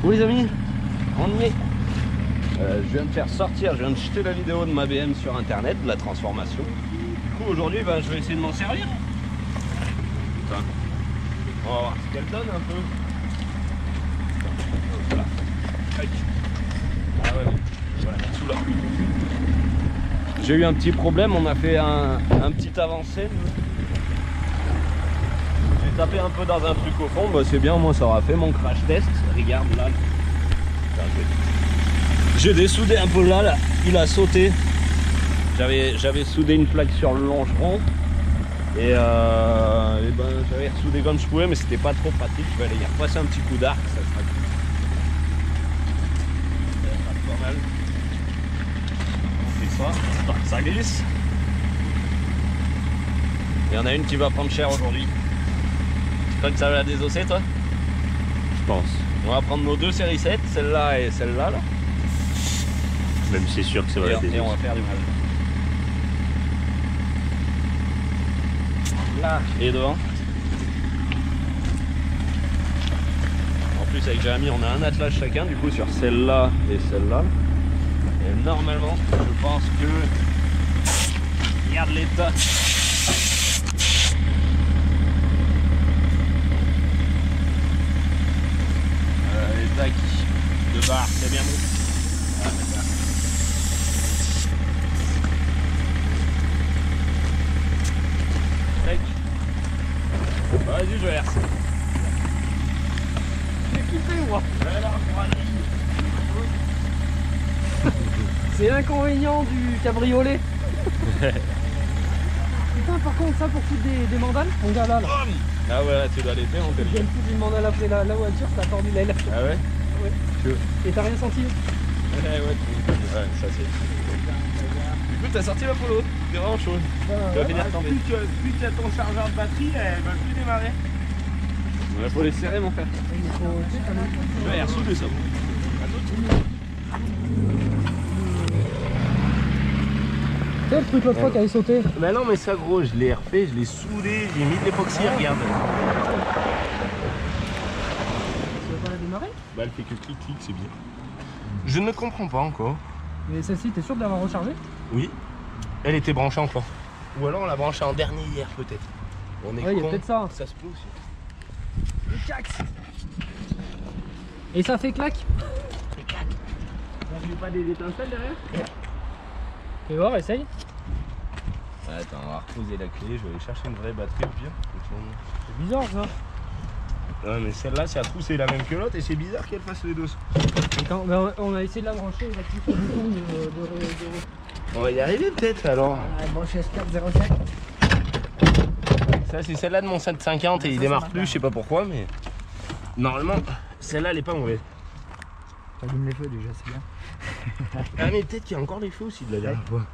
Bon les amis, on y est. Je viens de faire sortir, je viens de jeter la vidéo de ma BM sur internet, de la transformation. Du coup aujourd'hui je vais essayer de m'en servir. Putain. On va voir ce qu'elle donne un peu. Voilà. Ah ouais, je vais la mettre sous là. J'ai eu un petit problème, on a fait un petit avancé. J'ai tapé un peu dans un truc au fond, bah c'est bien, moi ça aura fait mon crash test. Regarde là. J'ai dessoudé un peu là, il a sauté. J'avais soudé une plaque sur le longeron et ben, j'avais ressoudé comme je pouvais, mais c'était pas trop pratique. Je vais aller y repasser un petit coup d'arc, ça sera cool. Pas mal. On fait ça, ça glisse. Il y en a une qui va prendre cher aujourd'hui. Tu crois que ça va la désosser toi? Je pense. On va prendre nos deux séries 7, celle-là et celle-là. Là. Même c'est sûr que ça va la désosser. Et on va faire du mal. Là et devant. En plus avec Jérémy on a un attelage chacun du coup sur celle-là et celle-là. Et normalement je pense que... Regarde l'état. Tac, de barre, c'est bien bon. Ah, tac. Vas-y, je verse. J'ai kiffé, moi. C'est l'inconvénient du cabriolet. Putain, par contre, ça pour foutre des mandales, on gars là. Ah ouais, là, tu dois l'été, on peut le dire. Je foutre une mandale après la voiture, ça a tordu l'aile. Ah ouais? Ouais. Et t'as rien senti? Ouais, ça c'est. Du coup, t'as sorti la polo, t'es vraiment chaud. Tu vas finir tomber. Plus tu as ton chargeur de batterie, elle va plus démarrer. Il faut les serrer, mon frère. Ouais, ressouder ça. C'est le truc l'autre fois qui avait sauté. Bah non, mais ça, gros, je l'ai refait, je l'ai soudé, j'ai mis de l'époxy, regarde. Tu vas pas la démarrer? Bah, elle fait que clic-clic, c'est bien. Je ne comprends pas encore. Mais celle-ci, t'es sûr de l'avoir rechargée? Oui. Elle était branchée encore. Ou alors on l'a branchée en dernier hier, peut-être. On est Ouais, il y a con. peut-être ça. Ça se peut aussi. Le cax. Et ça fait clac. T'as vu pas des étincelles derrière? Fais voir, essaye. Attends, on va reposer la clé, je vais aller chercher une vraie batterie au pire. C'est bizarre ça. Ouais, mais celle-là, c'est à trou, c'est la même que l'autre et c'est bizarre qu'elle fasse les deux. Attends, ben on a essayé de la brancher, il a cliqué sur le bouton de... On va y arriver peut-être alors. Ah, brancher S407. Ça, c'est celle-là de mon 750 et il démarre plus, je sais pas pourquoi, mais normalement, celle-là, elle est pas mauvaise. T'allumes les feux déjà, c'est bien. Ah, mais peut-être qu'il y a encore les feux aussi de la dernière fois.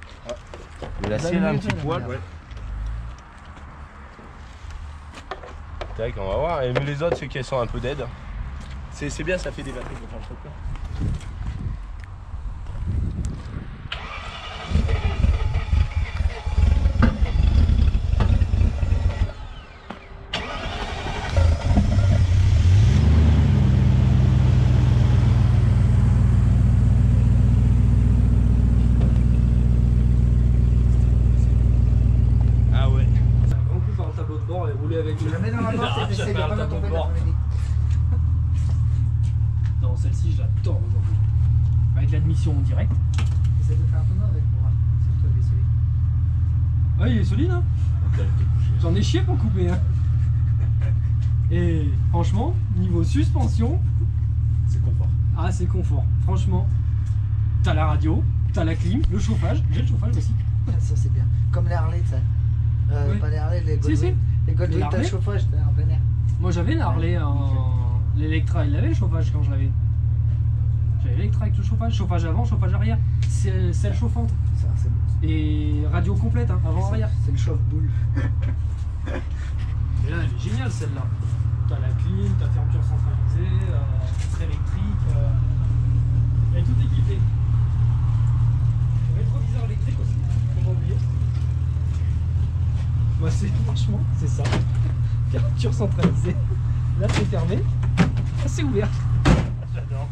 Mais là, c'est là un petit poil, ouais. Tac, on va voir. Et les autres, c'est qu'elles sont un peu dead. C'est bien, ça fait des batteries pour faire le truc là. Je la mets dans la porte et j'essaie de pas la tomber l'après-midi. Non, celle-ci, je l'adore aujourd'hui. Avec l'admission en direct. J'essaie de faire un peu moins avec moi. C'est toi, il est solide. Ah, il est solide, hein. J'en ai chié pour couper, hein. Et franchement, niveau suspension, C'est confort. ah, c'est confort. Franchement, t'as la radio, t'as la clim, le chauffage. J'ai le chauffage aussi. Ça, c'est bien. Comme les Harley, tu sais. Oui. Pas les Harley, les Si, Goldwing. si. Les Goldwing, t'as le Harley. chauffage en plein air. Moi, j'avais la Harley en... L'Electra, il avait le chauffage quand je l'avais. J'avais l'Electra avec le chauffage. Chauffage avant, chauffage arrière. C'est celle chauffante. Ça, c'est bon. Et radio complète, hein, avant-arrière. C'est le chauffe-boule. Mais là, elle est géniale celle-là. T'as la clim, t'as fermeture centralisée, titre électrique. Elle est tout équipée. Rétroviseur électrique aussi, faut pas oublier. Bah, c'est franchement, c'est ça. Fermeture centralisée. Là, c'est fermé. Là, c'est ouvert. J'adore.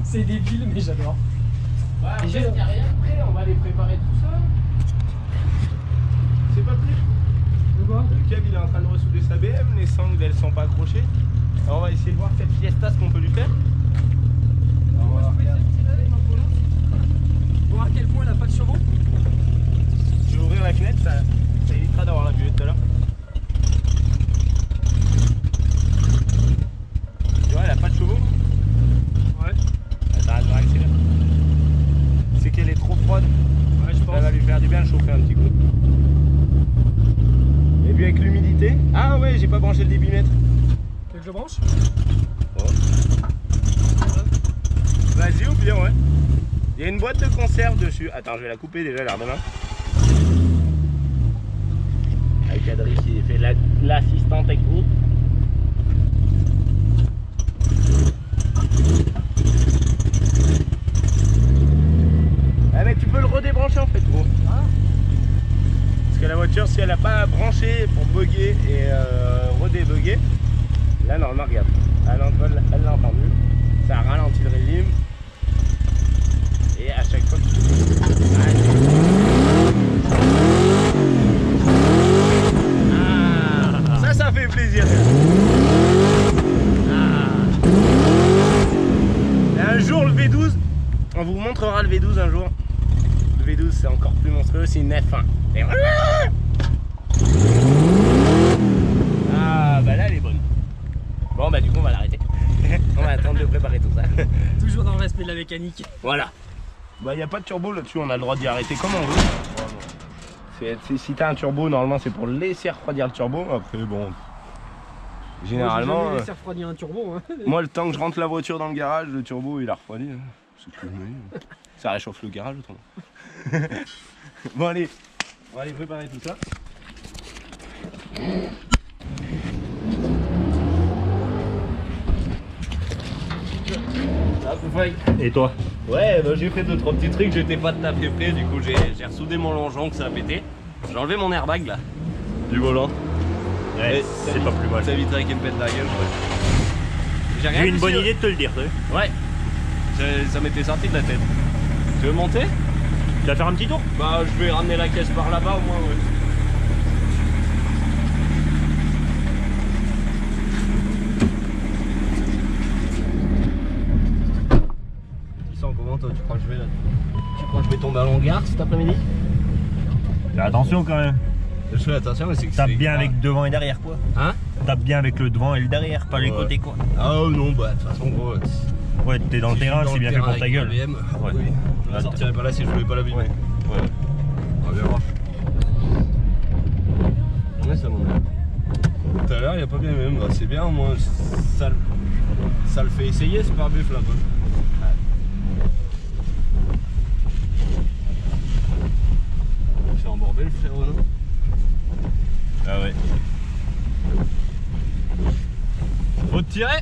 C'est débile, mais j'adore. Bah, Et il j'ai- n'y a rien de prêt, on va les préparer tout ça. C'est pas prêt. De quoi? Le Kev il est en train de ressouder sa BM, les sangles elles sont pas accrochées. Alors on va essayer de voir cette fiesta ce qu'on peut lui faire. Voir à quel point elle a pas de chevaux. Je vais ouvrir la fenêtre, ça évitera d'avoir la buée tout à l'heure. Tu vois, elle a pas de chevaux. Ouais. Attends, elle va accélérer. C'est qu'elle est trop froide. Ouais, je pense. Ça va lui faire du bien de chauffer un petit coup. Et puis avec l'humidité. Ah ouais, j'ai pas branché le débitmètre. Tu veux que je branche? Vas-y, ou bien ouais. Il y a une boîte de conserve dessus. Attends, je vais la couper déjà, l'air demain. Avec Adri qui fait l'assistant technique. Ah mais tu peux le redébrancher en fait gros. Parce que la voiture si elle n'a pas branché pour bugger et redébugger, là normalement regarde, elle l'a entendu, ça ralentit le régime. Et à chaque fois ça fait plaisir. Et un jour le V12, on vous montrera le V12 un jour. Le V12 c'est encore plus monstrueux, c'est une F1. Et... Ah bah là elle est bonne. Bon bah du coup on va l'arrêter. On va attendre de préparer tout ça. Toujours dans le respect de la mécanique. Voilà. Bah y a pas de turbo là-dessus, on a le droit d'y arrêter comme on veut. Si t'as un turbo, normalement c'est pour laisser refroidir le turbo. Après bon, généralement, Moi, laisser refroidir un turbo. Hein. moi le temps que je rentre la voiture dans le garage, le turbo il a refroidi. Hein. C'est que ça réchauffe le garage autrement. Bon allez, on va aller préparer tout ça. Et toi? Ouais, bah, j'ai fait 2-3 petits trucs, j'étais pas tout à fait prêt, du coup j'ai ressoudé mon longeon que ça a pété. J'ai enlevé mon airbag là, du volant. Ouais, Et c'est pas plus mal. Ça éviterait qu'il me pète la gueule. Ouais. J'ai eu une bonne idée de te le dire, tu sais. Ouais, ça m'était sorti de la tête. Tu veux monter? Tu vas faire un petit tour? Bah je vais ramener la caisse par là-bas au moins, ouais. Comment toi tu crois que je vais là? Tu crois que je vais tomber à Longuard cet après-midi? Fais attention quand même. Je fais attention mais c'est que Tape c'est bien grave. avec devant et derrière quoi. Hein? Tape bien avec le devant et le derrière, pas les Ouais. côtés quoi. Ah non bah de toute façon gros. Ouais, t'es dans le terrain, c'est bien fait pour ta gueule. BM, Ouais. oui. Je la sortirais pas là si je voulais pas l'abîmer. Ouais. Ouais. On va bien voir. Ouais ça m'en est. Tout à l'heure il n'y a pas bien même, bah, c'est bien au moins ça le fait essayer ce pare-buffle un peu. C'est embourbé le frérot non? Ah ouais. Faut te tirer.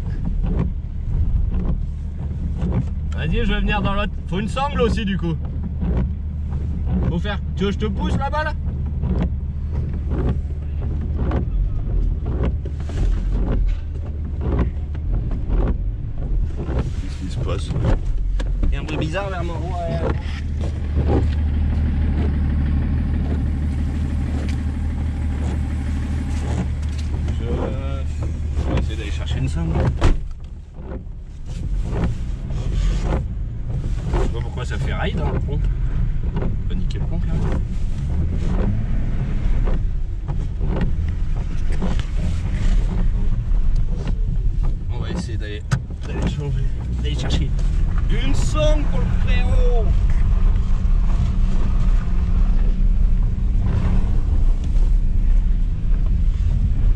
Vas-y je vais venir dans l'autre. Faut une sangle aussi du coup. Faut faire. Tu veux que je te pousse là-bas là? Qu'est-ce qui se passe? Il y a un bruit bizarre vers mon roi. Je vais essayer d'aller chercher une sangle. Je sais pas pourquoi ça fait rail dans le pont. On va niquer le pont quand même. On va essayer d'aller changer, d'aller chercher une sangle pour le frérot.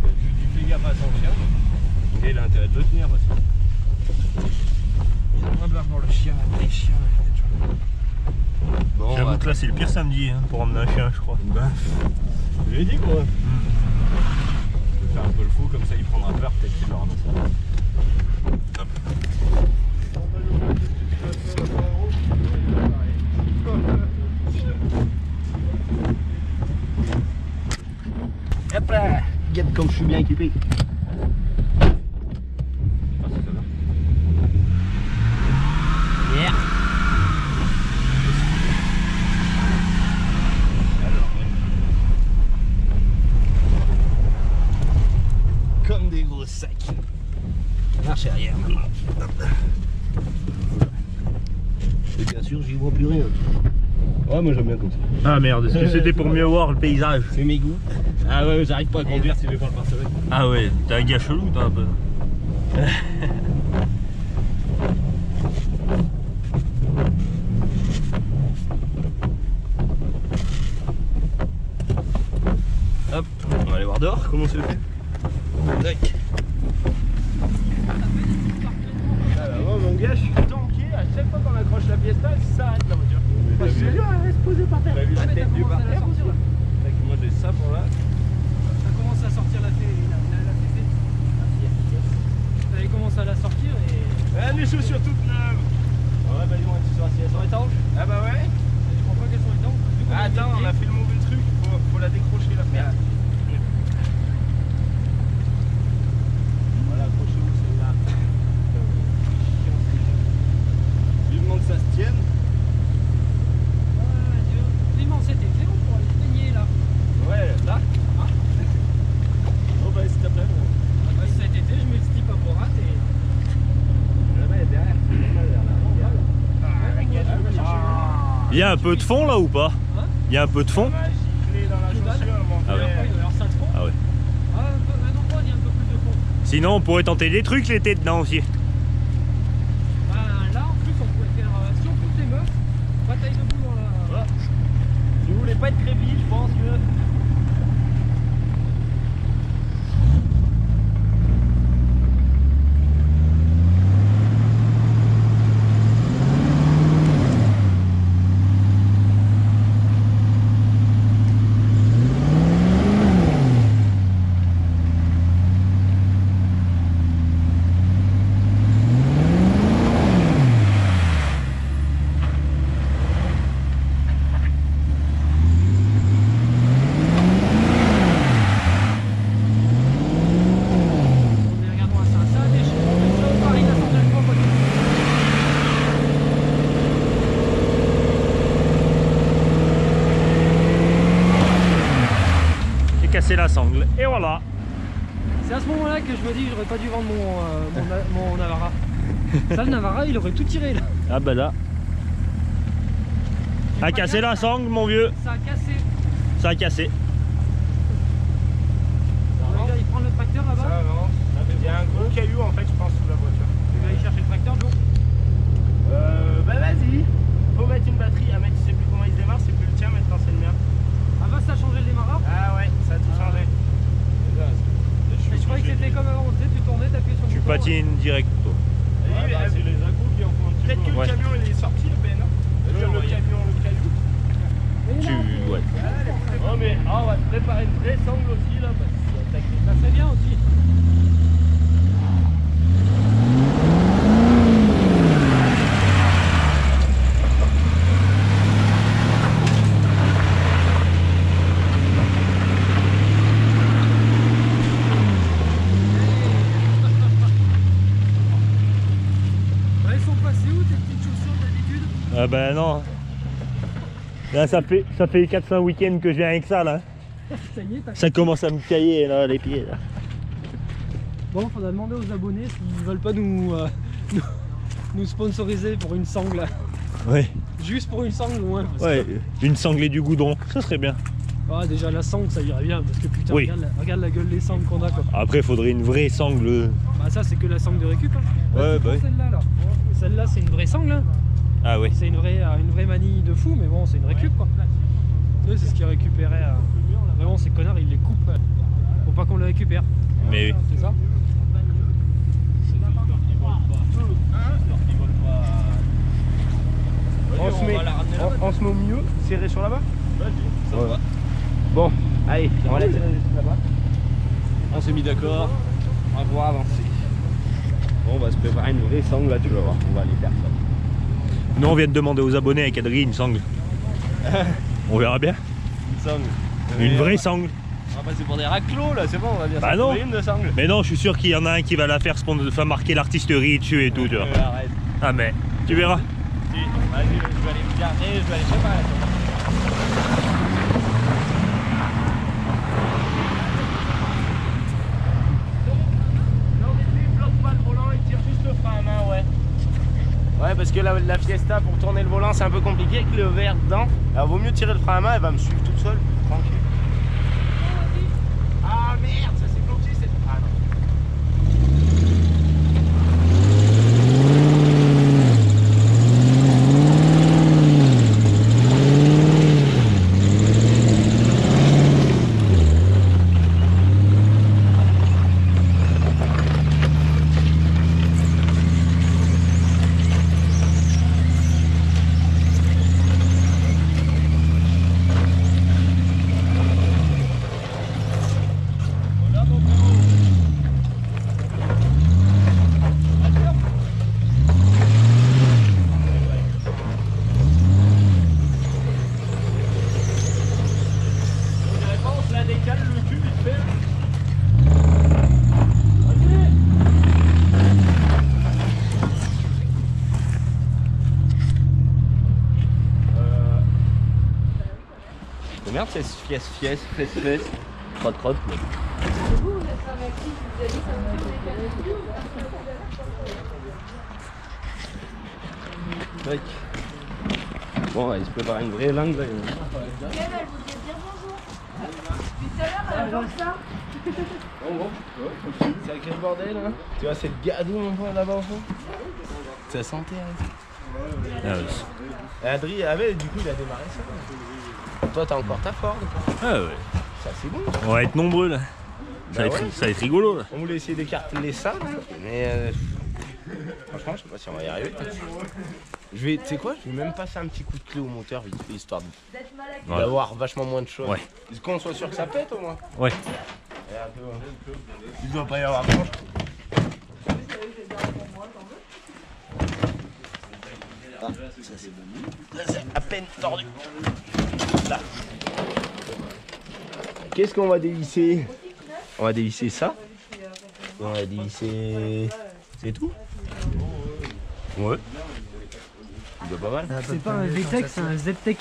Tu fais gaffe à son chien. Et il a intérêt de le tenir parce que il a pas pour le chien, les chiens. Bon, J'avoue que là c'est le pire samedi hein, pour emmener un chien je crois. bah, je l'ai dit quoi. Je vais faire un peu le fou comme ça il prendra peur, peut-être qu'il l'aura mis ça. Hop. Hop là. Regarde comme je suis bien équipé. Je sais pas si ça va. l'arrière maintenant. Et bien sûr, j'y vois plus rien. Ouais, moi j'aime bien comme ça. Ah merde, est-ce que c'était pour mieux voir le paysage? C'est mes goûts. Ah ouais, j'arrive pas à conduire si je vais pas le pare-soleil. Ah ouais, t'es un gars chelou toi un peu. Hop, on va aller voir dehors comment c'est fait. Tac. Ah bah moi mon gars, je suis tanké à chaque fois qu'on accroche la Fiesta, elle s'arrête la voiture. T'as vu, Elle reste posée par terre. t'as vu la mais tête t'as du commencé à la parterre? sortir, là. Tac, moi j'ai ça pour là. Ça commence à sortir la fée. La féfé. T'avais commencé à la sortir et. Ah, les chaussures toutes neuves. Ouais, bah dis moi, tu seras si elles sont étanches. Ah bah ouais. Je crois pas qu'elles sont étanches. Vu qu'on Ah, attends, on a mis fait le mauvais truc, faut la décrocher la merde. Voilà, accrochez-vous celle-là. Vivement que ça se tienne. Ah, Dieu. Clément, cet été, on pourra aller se baigner là. Ouais, là. Hein Oh bah s'il te plaît. Bah, cet été, je mets le slip à Borat et. Là-bas, il y a derrière. C'est mal vers là. Il y a un peu de fond là ou pas? Hein? Il y a un peu de fond? On a giclé dans la chaussure avant. Ah ouais. Il doit y avoir ça de fond. Ah ouais. Ah, un endroit, il y a un peu plus de fond. Sinon on pourrait tenter des trucs l'été dedans aussi. Bah, là, en plus, on pourrait faire. Si on pousse les meufs, bataille de boulot là. Voilà. Si vous voulez pas être crépi, je pense que. Mais regarde-moi ça, ça a déchiré. Ça, Paris, la sortie de la poignée. J'ai cassé la sangle et voilà. C'est à ce moment-là que je me dis que j'aurais pas dû vendre mon Navara. Ça, le Navara, il aurait tout tiré là. Ah bah là. A cassé la sangle mon vieux. Ça a cassé. Ça a cassé. Le gars, il prend le tracteur là-bas. Ça avance. Il y a un gros caillou en fait, je pense, sous la voiture. Tu vas aller chercher le tracteur, Joe. Bah vas-y. Faut mettre une batterie. Ah mec, tu sais plus comment il se démarre, c'est plus le tien maintenant, c'est le mien. Ah bah, ça a changé le démarrage. Ah ouais, ça a tout changé. Mais je croyais que c'était comme avant, tu sais, tu tournais, t'appuyais sur le Tu bouton. patines direct toi. Ah bah, c'est les à-coups qui en font un petit Peut-être que peu. le Ouais. camion il est sorti, le Ben. Le camion, le caillou. Mais Tu. non, Ouais. Oh mais on va se préparer une vraie sangle aussi là parce que c'est attaqué. ça serait bien aussi. Bah, ils sont passés où tes petites chaussures d'habitude? Ah bah non. Là ça fait 4-5 week-ends que je viens avec ça là. Ça y est, t'as. Ça commence à me cailler là les pieds là. Bon, faudra demander aux abonnés s'ils veulent pas nous sponsoriser pour une sangle. Là. Ouais. Juste pour une sangle, ouais. Parce Ouais. Une sangle et du goudron, ça serait bien. que, ah, déjà, la sangle, ça irait bien. Parce que putain, Oui. regarde la gueule des sangles qu'on a. Quoi. Après il faudrait une vraie sangle. Bah, ça, c'est que la sangle de récup. Hein. Ouais, bah oui. Celle-là, là. Celle-là, c'est une vraie sangle. Hein. Ah ouais. C'est une vraie manille de fou, mais bon, c'est une récup. Quoi. Eux, c'est ce qu'ils récupéraient. Vraiment, ces connards, ils les coupent. Faut pas qu'on les récupère. Mais oui. C'est ça. On se met au milieu, serré sur là-bas. Ça va. Bon, allez, on va la tirer juste là-bas. On s'est mis d'accord. On va pouvoir avancer. Bon, on va se préparer une vraie sangle là, tu vas voir. On va aller faire ça. Nous on vient de demander aux abonnés avec Adrien une sangle. On verra bien. Une sangle. Une vraie sangle. On va passer pour des raclos là, c'est bon, on va bien Bah s'en non. trouver une de sangle. Mais non, je suis sûr qu'il y en a un qui va la faire, faire marquer l'artisterie dessus et tout, tu vois. Arrête. Ah mais, tu verras. Si, vas-y, je vais aller me garder, je vais aller préparer la sangle. Là on est bloque pas le volant, il tire juste Ouais, parce que la Fiesta, pour tourner le volant, c'est un peu compliqué avec le verre dedans. Alors, vaut mieux tirer le frein à main, elle va me suivre toute seule, tranquille. Ah merde, ça s'est bloqué cette... Ah non. Merde, c'est fies, crotte. Vous, vous êtes pas réactif, vous avez dit ça me fait Mec. Bon, il se prépare une vraie langue là. elle vous dit dire bonjour. Depuis tout à l'heure, elle voit ça. C'est quel bordel hein. Tu vois cette gadou mon pote là-bas au fond. C'est la santé hein. Ah, oui. Et Adri, du coup il a démarré ça. Toi t'as encore ta Ford. Ah ouais. Ça c'est bon. On va être nombreux là. Ça, Bah va, ouais. ça va être rigolo là. On voulait essayer d'écarteler ça là. Mais franchement je sais pas si on va y arriver. Je vais, tu sais quoi, je vais même passer un petit coup de clé au moteur vite fait histoire d'avoir vachement moins de choses. Ouais. Qu'on soit sûr que ça pète au moins. Ouais. Il doit pas y avoir grand chose. Ah, ça c'est bon. Là c'est à peine tordu. Là. Qu'est-ce qu'on va dévisser? On va dévisser ça. Et on va dévisser... C'est tout? Ouais. Il doit pas mal. C'est pas un VTEC, c'est un ZTEC.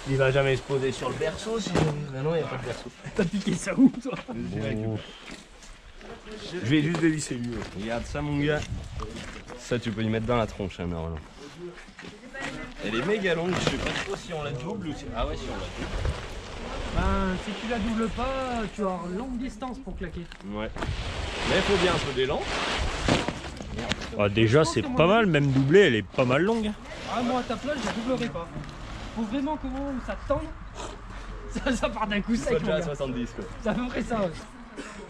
Il va jamais se poser sur le berceau si... Mais non, il n'y a pas de berceau. T'as piqué ça où toi? Je vais juste dévisser lui. Regarde ça mon gars. Ça tu peux y mettre dans la tronche hein, Merlin. Elle est méga longue, je sais pas trop si on la double ou si... Ah ouais si on la double. Ben, si tu la doubles pas, tu as longue distance pour claquer. Ouais. Mais il faut bien un peu d'élan. Ah, déjà c'est pas mal, même doublée elle est pas mal longue. Ah, moi à ta place, je la doublerai pas. Faut vraiment que ça tende. Ça part d'un coup sec. Déjà à mon gars. 70 quoi. C'est à peu près ça. Ouais.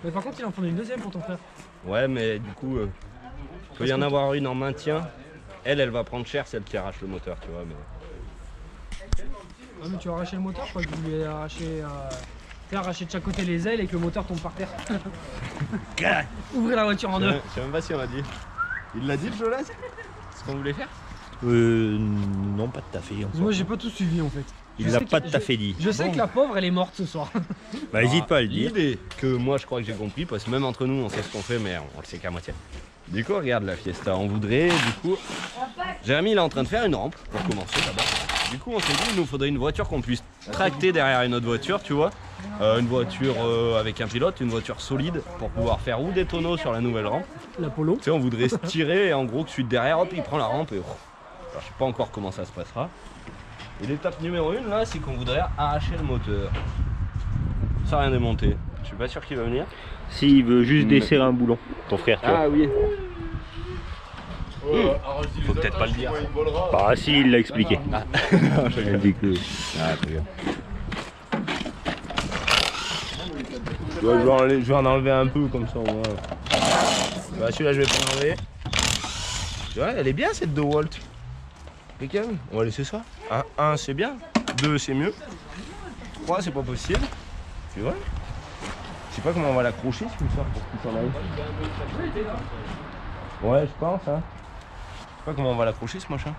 Mais par contre, il en faut une deuxième pour ton frère. Ouais mais du coup, peut y en avoir une en maintien. Elle va prendre cher celle qui arrache le moteur tu vois. Mais... Ah, mais tu vas arracher le moteur, je crois que vous voulez arracher. Arracher de chaque côté les ailes et que le moteur tombe par terre. Ouvrir la voiture en deux. Je sais même pas si on l'a dit. Il l'a dit le jeu là? Ce qu'on voulait faire? Non, pas tout à fait. Moi j'ai pas tout suivi en fait. Il l'a pas tout à fait dit. Je sais que la pauvre elle est morte ce soir. Bah hésite pas à le dire. L'idée que moi je crois que j'ai compris, parce que même entre nous on sait ce qu'on fait mais on le sait qu'à moitié. Du coup regarde la Fiesta, on voudrait du coup... Jérémy il est en train de faire une rampe pour commencer d'abord. Du coup on s'est dit il nous faudrait une voiture qu'on puisse tracter derrière une autre voiture tu vois. Une voiture avec un pilote, une voiture solide pour pouvoir faire ou des tonneaux sur la nouvelle rampe. La Polo. Tu sais on voudrait se tirer et en gros que celui de derrière hop il prend la rampe et... Alors, je sais pas encore comment ça se passera. Et l'étape numéro 1 là c'est qu'on voudrait arracher le moteur. Sans rien démonter. Je suis pas sûr qu'il va venir. S'il veut juste desserrer un boulon, ton frère tu vois. Ah oui. Faut peut-être pas le dire. Ah si, il l'a expliqué. Ah. Il a dit que... Ah, très bien. Je vais en enlever un peu comme ça au moins. Bah celui-là je vais pas l'enlever. Tu vois, elle est bien cette 2 volts. Impeccable. On va laisser ça. 1 c'est bien, 2 c'est mieux. 3 c'est pas possible. Tu vois. Je sais pas comment on va l'accrocher si tu me sors pour qu'il s'en aille. Ouais je pense hein. Je sais pas comment on va l'accrocher ce machin.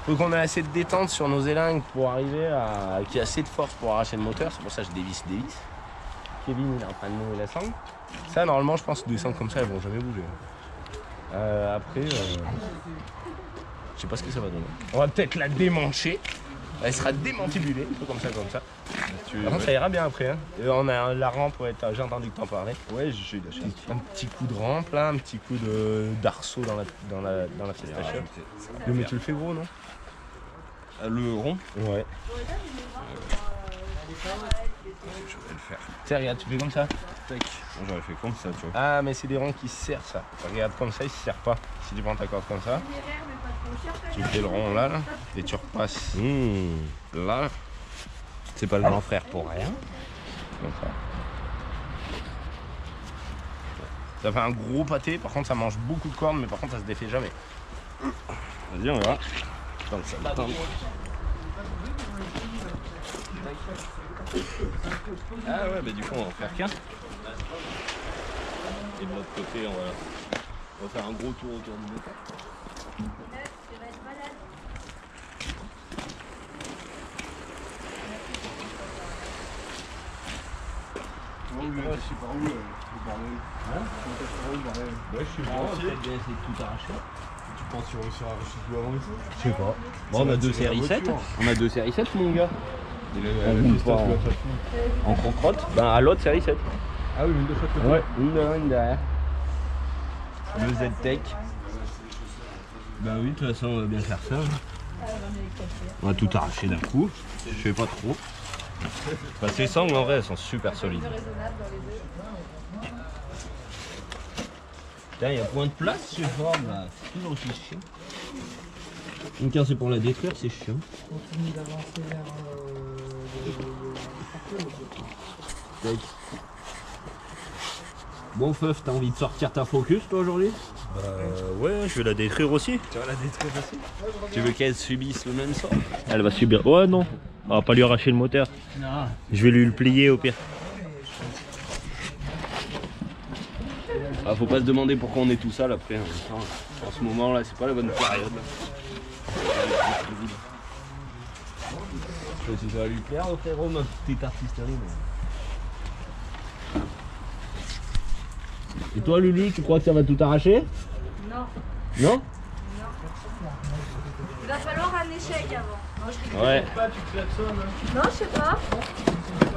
Faut qu'on ait assez de détente sur nos élingues pour arriver à... qu'il y ait assez de force pour arracher le moteur. C'est pour ça que je dévisse des vis. Kevin il est en train de nouer la sangle. Ça normalement je pense que des sangles comme ça elles vont jamais bouger. Après je sais pas ce que ça va donner. On va peut-être la démancher Elle sera démantibulée, un peu comme ça, comme ça. Par contre, ça ira bien après. Hein. Et on a la rampe, ouais, j'ai entendu que t'en parlais. Ouais, j'ai eu la chance. Un petit coup de rampe là, un petit coup d'arceau dans la Fiesta. Mais tu le fais gros, non? Le rond. Ouais. Je vais le faire. Tiens, regarde, tu fais comme ça. Tac. J'aurais fait comme ça, tu vois. Ah, mais c'est des ronds qui se serrent, ça. Regarde, comme ça, il se serre pas. Si tu prends ta corde comme ça, tu fais le rond là, et tu repasses. Là, c'est pas le grand frère pour rien. Comme ça. Ça fait un gros pâté, par contre ça mange beaucoup de cordes, mais par contre ça se défait jamais. Vas-y, on verra. Dans le sol. Ah ouais, bah du coup on va en faire qu'un. Et de l'autre côté on va faire un gros tour autour du moteur. Ouais, je suis bon, peut-être bien essayer de tout arracher. Tu penses qu'ils vont réussir à arracher tout avant et tout? Je sais pas. Bon, on a deux séries 7. On a deux séries 7, mon gars. En concrotte. Ben à l'autre série 7. Ah oui, une de chaque côté. Ouais, une devant, une derrière. Le Z-Tech. Bah oui, de toute façon, on va bien faire ça. On va tout arracher d'un coup. Je fais pas trop. Bah, ces sangles, en vrai, elles sont super solides. Putain, il y a point de place chez Ford là. C'est toujours aussi chiant. Une carte c'est pour la détruire, c'est chiant. Continue d'avancer vers Tac. Bon Feuf, t'as envie de sortir ta Focus toi aujourd'hui? Ouais, je vais la détruire aussi. Tu vas la détruire aussi? Tu veux qu'elle subisse le même sort? Elle va subir. Ouais, non. On va pas lui arracher le moteur. Non. Je vais lui le plier au pire. Ah, faut pas se demander pourquoi on est tout seul après. En ce moment là, c'est pas la bonne période. Je sais pas si ça va lui plaire, frérot, ma petite artisterie. Et toi, Lulu, tu crois que ça va tout arracher? Non, Non? il va falloir un échec avant. Non, je rigole. Ouais. Non, je sais pas.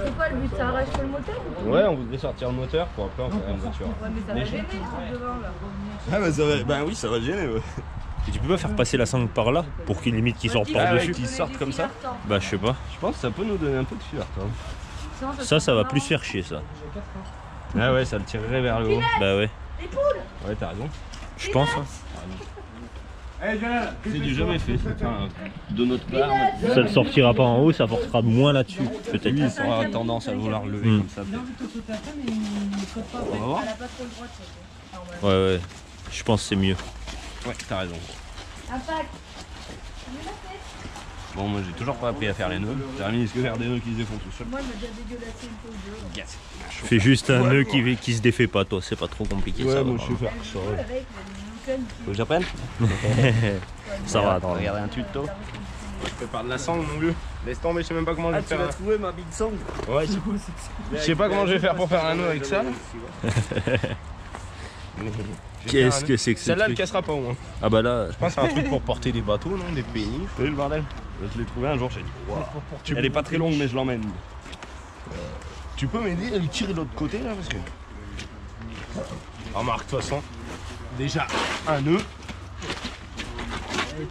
C'est quoi le but? Ça arrache le moteur ou quoi? Ouais, on voudrait sortir le moteur pour après en faire une voiture. Ouais, mais ça va gêner le truc devant là. Ah, bah ça va, ben oui, ça va le gêner, ouais. Et tu peux pas faire passer la sangle par là pour qu'il limite qu'il sorte Ah par ouais, dessus. qu'il sorte comme ça? Bah je sais pas. Je pense que ça peut nous donner un peu de fuir, toi. Ça va plus faire chier ça. Ah ouais, ça le tirerait vers le haut. Bah ouais. Les poules! Ouais, t'as raison. Je pense. Hein. C'est du jamais fait, enfin, de notre part. Ça ne sortira pas en haut, ça forcera moins là-dessus. Peut-être. Oui, ça aura tendance à vouloir le lever comme ça. Il a envie de te sauter après, mais il ne saute pas. On va voir. Elle a pas trop le droit de sauter. Normalement. Ouais, ouais. Je pense que c'est mieux. Ouais, t'as raison. Impact! Bon, moi j'ai toujours pas appris à faire les nœuds. Jérémy, est-ce que faire des nœuds qui se défont tout seul? Moi, il m'a déjà dégueulassé une fois ou deux. Yes. Fais juste un nœud qui se défait pas, toi. C'est pas trop compliqué ça. Ouais, va, moi je sais vraiment. faire ça. Le mec, il a des Faut que j'apprenne? Ça va, attends. Regardez un tuto. Je prépare de la sangle, mon vieux. Laisse tomber, je sais même pas comment je vais faire. trouvé ma big song? Ouais, je sais pas comment je vais faire pour faire un nœud avec ça. Qu'est-ce que c'est que ce Celle-là, elle truc? cassera pas au moins. Ah bah là. Je pense que c'est un truc pour porter des bateaux, non? Des pénis. T'as vu le bordel? Je l'ai trouvé un jour, j'ai dit. Wow. Elle est pas très longue, mais je l'emmène. Tu peux m'aider à lui tirer de l'autre côté là parce que. Remarque, de toute façon, déjà un nœud.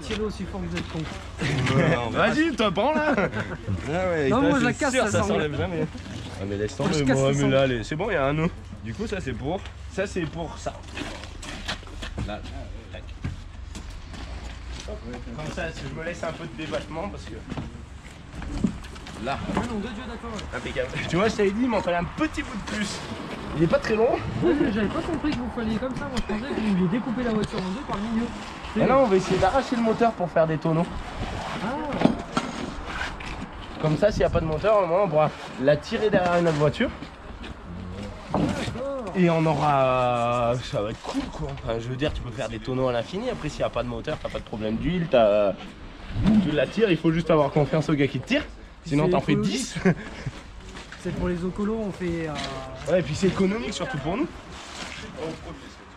Tirez aussi fort que vous êtes con. Vas-y, t'as prends là. Ah ouais, Non, ça, moi, je la c'est casse, sûr, la ça sangle. s'enlève jamais. Ah mais laisse Faut que tomber, je casse moi, le mais sang. là, allez, c'est bon, il y a un nœud. Du coup, ça c'est pour. Ça c'est pour ça. Là, tac. Comme ça, je me laisse un peu de débattement parce que. Là, Ah non, de Dieu, d'accord. Ouais. impeccable. Tu vois, je t'avais dit, il m'en fallait un petit bout de plus. Il est pas très long. Ouais, mais j'avais pas compris que vous falliez comme ça. Moi, je pensais que vous vouliez découper la voiture en deux par le milieu. Ah non, on va essayer d'arracher le moteur pour faire des tonneaux. Ah, Comme ça, s'il n'y a pas de moteur, au moins on pourra la tirer derrière notre voiture. d'accord. Et on aura. Ça va être cool quoi. Enfin, je veux dire, tu peux faire des tonneaux à l'infini. Après, s'il n'y a pas de moteur, t'as pas de problème d'huile. Tu la tires, il faut juste avoir confiance au gars qui te tire. Sinon, C'est t'en fais écologique. 10. C'est pour les ocolos, on fait. Ouais, et puis c'est économique surtout pour nous.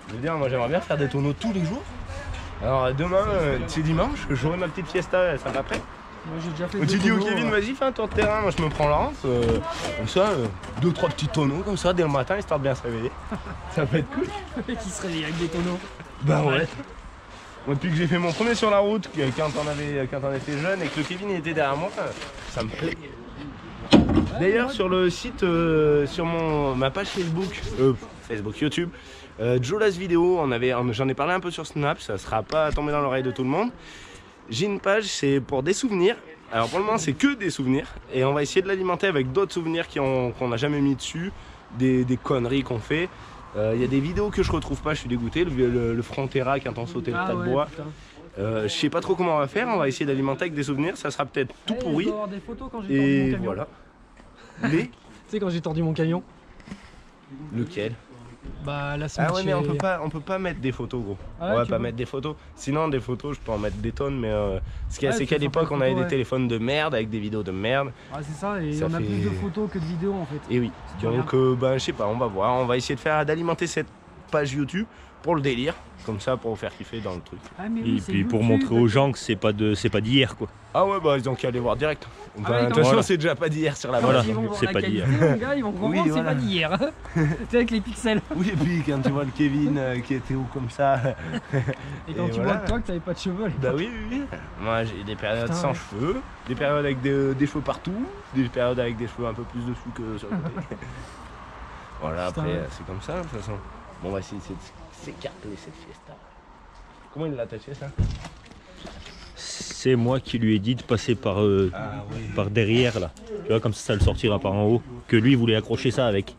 Je veux dire, moi j'aimerais bien faire des tonneaux tous les jours. Alors demain, c'est dimanche, j'aurai ma petite fiesta, ça m'après. Moi j'ai déjà fait Tu deux dis au tonneaux, Kevin, vas-y, fais un tour de terrain, moi je me prends Laurence. Comme ça, 2-3 petits tonneaux comme ça dès le matin, histoire de bien se réveiller. Ça peut être cool. qui se réveille avec des tonneaux. Bah ouais. Moi, depuis que j'ai fait mon premier sur la route, quand on était jeune et que le Kevin était derrière moi, ça me plaît. D'ailleurs, sur le site, sur ma page Facebook, YouTube, Jolas Vidéo, j'en ai parlé un peu sur Snap, ça sera pas tombé dans l'oreille de tout le monde. J'ai une page, c'est pour des souvenirs. Alors pour le moment, c'est que des souvenirs et on va essayer de l'alimenter avec d'autres souvenirs qu'on n'a jamais mis dessus, des conneries qu'on fait. Il y a des vidéos que je retrouve pas, je suis dégoûté. Le Frontera quand on sautait le tas de bois. Je sais pas trop comment on va faire, on va essayer d'alimenter avec des souvenirs, ça sera peut-être tout pourri. Je dois avoir des photos quand j'ai tordu mon Et camion. voilà. Tu sais quand j'ai tordu mon camion. Lequel? Bah la semaine. Ah ouais mais on peut pas mettre des photos gros. Ah ouais, On va tu pas peux. mettre des photos. Sinon des photos je peux en mettre des tonnes mais ce qu'il y a Ouais, c'est tu qu'à peux l'époque faire on avait des des photos, téléphones de merde avec des vidéos de merde. Ah c'est ça, et Ça on a fait- plus de photos que de vidéos en fait. Et oui. tu Donc ben je sais pas, on va voir. On va essayer d'alimenter cette page YouTube pour le délire. Comme ça pour vous faire kiffer dans le truc. Ah, mais Et oui, c'est puis pour YouTube. montrer aux gens que c'est pas d'hier quoi. Ah ouais bah ils ont qu'à aller voir direct. ouais, Enfin, de toute quand- façon voilà. c'est déjà pas d'hier sur la Quand Voilà, ils vont voir c'est la pas qualité, d'hier. mon gars, ils vont comprendre, Oui, c'est voilà. pas d'hier. C'est avec les pixels. Oui et puis quand tu vois le Kevin qui était haut comme ça. Et quand Et tu voilà. vois toi que t'avais pas de cheveux. à l'époque. Bah oui, oui, oui. Moi j'ai des périodes Putain, sans ouais. cheveux, des périodes avec des cheveux partout, des périodes avec des cheveux un peu plus dessous que sur le côté. Voilà, Putain, après ouais. c'est comme ça de toute façon. Bon, on va essayer de s'écarteler cette fiesta. Comment il l'a attaché ça? C'est moi qui lui ai dit de passer par derrière là. Tu vois comme ça le sortira par en haut. Que lui voulait accrocher ça avec.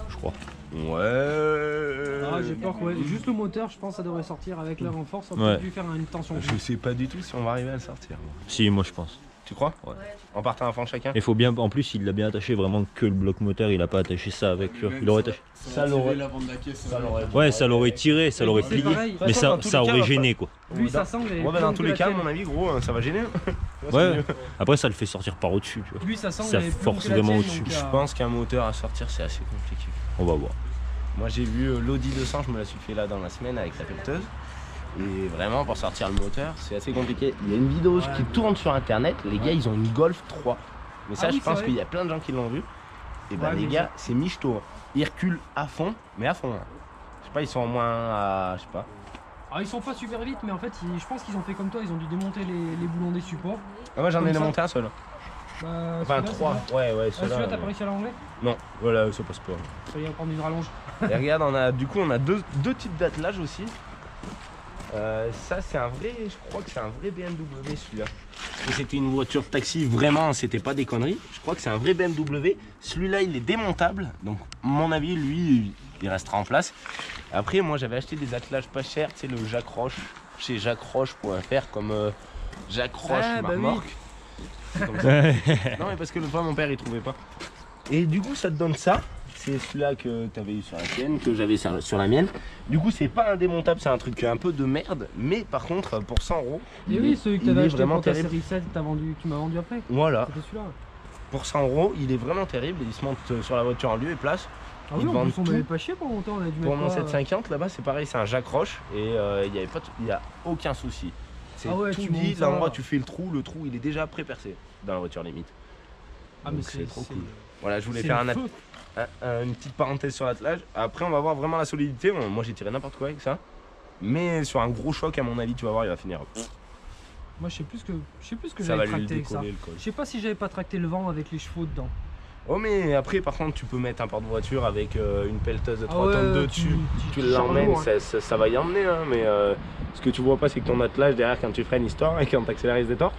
Je crois. Ouais. Ah, j'ai peur que ouais. Juste le moteur, je pense que ça devrait sortir avec l'air en force, on Ouais. peut plus faire une tension. Je sais pas du tout si on va arriver à le sortir. Si moi je pense. Tu crois? Ouais. En partant à fond chacun? Il faut bien, en plus il l'a bien attaché vraiment que le bloc moteur, il a pas attaché ça avec. Il aurait attaché. Ça l'aurait. l'avant de la caisse. Ça l'aurait. Ouais ça l'aurait tiré, ça l'aurait C'est plié. pareil. Mais façon, ça, dans tous ça les cas, aurait on va gêné quoi. Lui, ça sangle. Ouais, bah, dans tous les cas, à mon avis, gros, ça va gêner. Ouais. Après ça le fait sortir par au-dessus. Tu vois. Lui, ça sangle. Ça elle est plus force longue que la vraiment tienne, au-dessus. donc, Je pense qu'un moteur à sortir, c'est assez compliqué. On va voir. Moi j'ai vu l'Audi 200, je me la suis fait là dans la semaine avec la pelleteuse. Et vraiment pour sortir le moteur, c'est assez compliqué. Il y a une vidéo qui tourne sur internet, les gars ils ont une Golf 3. Mais ça Ah oui, je pense c'est vrai. qu'il y a plein de gens qui l'ont vu. Et ben Ouais, les mais gars, c'est michto. Ils reculent à fond, mais à fond. Hein. Je sais pas, ils sont au moins à. Je sais pas. Ah, ils sont pas super vite, mais en fait, je pense qu'ils ont fait comme toi, ils ont dû démonter les boulons des supports. Ah, moi j'en ai Comme ça. démonté un seul. Bah, Enfin celui-là, 3. c'est Ouais, ouais, bien. Ah, celui-là. celui-là, t'as pas réussi à l'enlever? Non, voilà, ça passe pas. Ça y est, on va prendre une rallonge. Et regarde, on a deux types d'attelage aussi. Ça c'est un vrai, je crois que c'est un vrai BMW celui-là. Parce que c'était une voiture de taxi, vraiment, c'était pas des conneries. Je crois que c'est un vrai BMW. Celui-là il est démontable, donc à mon avis lui il restera en place. Après moi j'avais acheté des attelages pas chers, tu sais le Jacques Roche, chez jacquesroche.fr comme Jacques Roche Ah, bah oui. remorque. Comme ça. Non mais parce que le fois mon père il trouvait pas. Et du coup ça te donne ça. C'est celui-là que tu avais eu sur la tienne, que j'avais sur la mienne. Du coup, c'est pas un démontable, c'est un truc un peu de merde. Mais par contre, pour 100 €, Et oui, celui que il t'avais est acheté vraiment pour ta terrible. série 7, tu m'as vendu après. Voilà, C'était celui-là. pour 100 €, il est vraiment terrible. Il se monte sur la voiture en lieu et place. Ah Ils oui, en vendent plus, on tout. m'avait pas chier pour longtemps, on a dû Pour mettre mon quoi, 750, là-bas, c'est pareil, c'est un Jacques Roche. Et il y a aucun souci. C'est Ah ouais, tout tu dit, montes ça. l'endroit où tu fais le trou il est déjà pré-percé dans la voiture limite. Ah, mais Donc c'est trop c'est- cool. Voilà, je voulais c'est faire le feu. une petite parenthèse sur l'attelage. Après, on va voir vraiment la solidité. Moi, j'ai tiré n'importe quoi avec ça. Mais sur un gros choc, à mon avis, tu vas voir, il va finir. Moi, je sais plus ce que Ça va j'avais lui tracté avec ça. décoller le col. Je sais pas si j'avais pas tracté le vent avec les chevaux dedans. Oh, mais après, par contre, tu peux mettre un porte-voiture avec une pelleteuse de 3 Ah ouais, tonnes de dessus. Tu l'emmènes, charles, hein. ça va y emmener. Hein, mais ce que tu vois pas, c'est que ton attelage derrière, quand tu freines, il se tord et quand tu accélères, il se détord.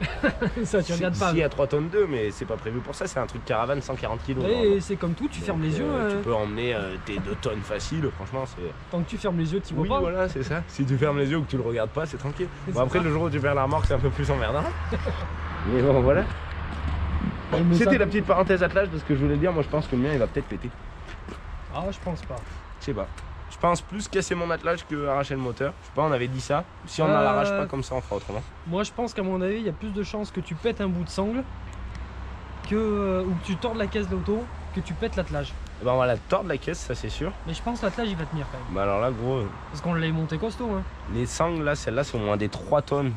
Ça, tu regardes pas. Si à 3 tonnes 2, mais c'est pas prévu pour ça. C'est un truc caravane 140 kg. Et c'est comme tout, tu fermes les yeux. Tu peux emmener tes 2 tonnes faciles. Franchement, c'est. Tant que tu fermes les yeux, tu vois Oui, pas. voilà, c'est ça. Si tu fermes les yeux ou que tu le regardes pas, c'est tranquille. C'est Bon, après, ça. le jour où tu perds la remorque, c'est un peu plus emmerdant. Mais bon, voilà. Mais ça- C'était la petite parenthèse attelage parce que je voulais dire, moi je pense que le mien il va peut-être péter. Ah, je pense pas. Je sais pas. Je pense plus casser mon attelage que arracher le moteur. Je sais pas, on avait dit ça. Si on ne l'arrache pas comme ça, on fera autrement. Moi, je pense qu'à mon avis, il y a plus de chances que tu pètes un bout de sangle ou que tu tordes la caisse d'auto que tu pètes l'attelage. Et ben on va la tordre la caisse, ça c'est sûr. Mais je pense que l'attelage, il va tenir quand même. Bah alors là, gros, Parce qu'on l'a monté costaud. Hein. les sangles là, celle-là, c'est au moins des 3 tonnes.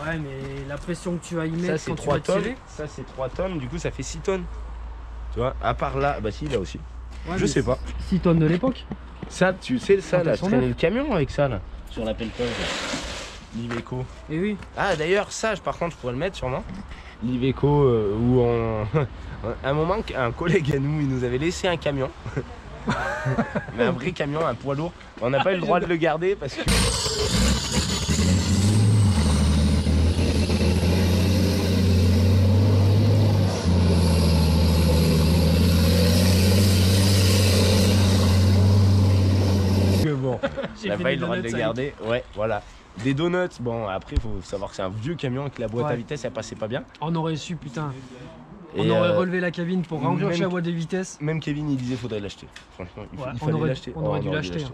Ouais, mais la pression que tu vas y Ça mettre c'est quand tu 3 vas tonnes, tirer. ça c'est 3 tonnes, du coup ça fait 6 tonnes. Tu vois, à part là, bah si là aussi. Ouais, Je mais sais pas. 6 tonnes de l'époque. Ça, tu sais ça Quand là, elles je sont traînais neuves. le camion avec ça là. Sur la pelleteuse. L'Iveco. Et oui. Ah d'ailleurs ça par contre je pourrais le mettre sûrement. L'Iveco où on... à un moment un collègue à nous il nous avait laissé un camion. Mais un vrai camion, un poids lourd. On n'a pas eu le droit de le garder parce que... Que bon, J'ai on n'a fait pas des eu le droit de donuts le avec. garder. Ouais, voilà. Des donuts, bon après il faut savoir que c'est un vieux camion et que la boîte à Ouais. vitesse elle passait pas bien. On aurait su, putain. On Et, aurait relevé la cabine pour enclencher même- la boîte de vitesse. Même Kevin il disait faudrait l'acheter. Franchement, Ouais, il on fallait aurait- l'acheter. on aurait dû l'acheter,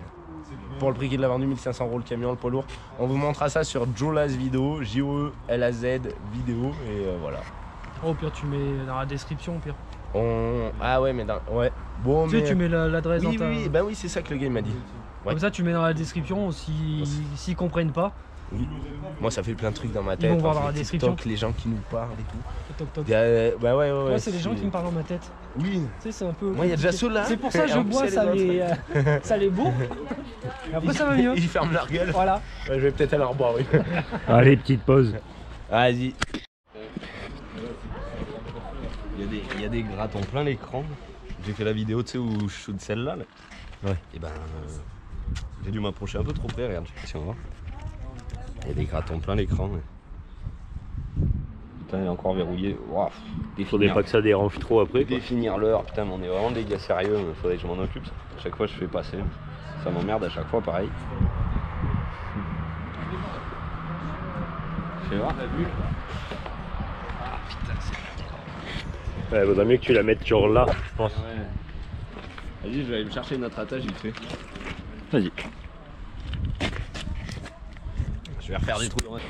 Pour le prix qu'il l'a vendu, 1500 € le camion, le poids lourd. On vous montrera ça sur Jolas vidéo, J-O-E-L-A-Z vidéo et voilà. Oh, au pire, tu mets dans la description, au pire. Ah ouais mais ouais. Bon Tu mais... sais, tu mets l'adresse Oui, dans ta... oui, bah oui c'est ça que le gars il m'a dit. Ouais. Comme ça, tu mets dans la description, s'ils comprennent pas. Oui. Moi ça fait plein de trucs dans ma tête. vont voir entre dans la les description. TikTok, les gens qui nous parlent et tout. Toc, toc. Bah ouais. Moi, c'est les gens qui me parlent dans ma tête. Oui. Tu sais, c'est un peu... Moi il y a déjà ceux là. C'est pour ça que Et je en plus, bois, il y a les ça les bourre. Et après, ça va mieux. Ils ferment leur gueule. Voilà. Ouais, je vais peut-être aller en boire, oui. Allez, petite pause. Vas-y. Il y a des grattons plein l'écran. J'ai fait la vidéo, tu sais, où je shoot celle-là. Là. Ouais. Et ben, j'ai dû m'approcher un peu trop près, regarde, je sais pas si on voit. Il y a des grattons plein l'écran. Ouais. Putain, il est encore verrouillé. Wow. Faudrait pas que ça dérange trop après. Quoi. Définir l'heure, putain, mais on est vraiment des gars sérieux, mais faudrait que je m'en occupe. À chaque fois, je fais passer. Ça m'emmerde à chaque fois, pareil. Fais voir la vue. Ah putain, c'est... Ouais, vaudrait mieux que tu la mettes genre là, je pense. Ouais. Vas-y, je vais aller me chercher notre attache vite fait. Vas-y. Je vais refaire des trous dans la...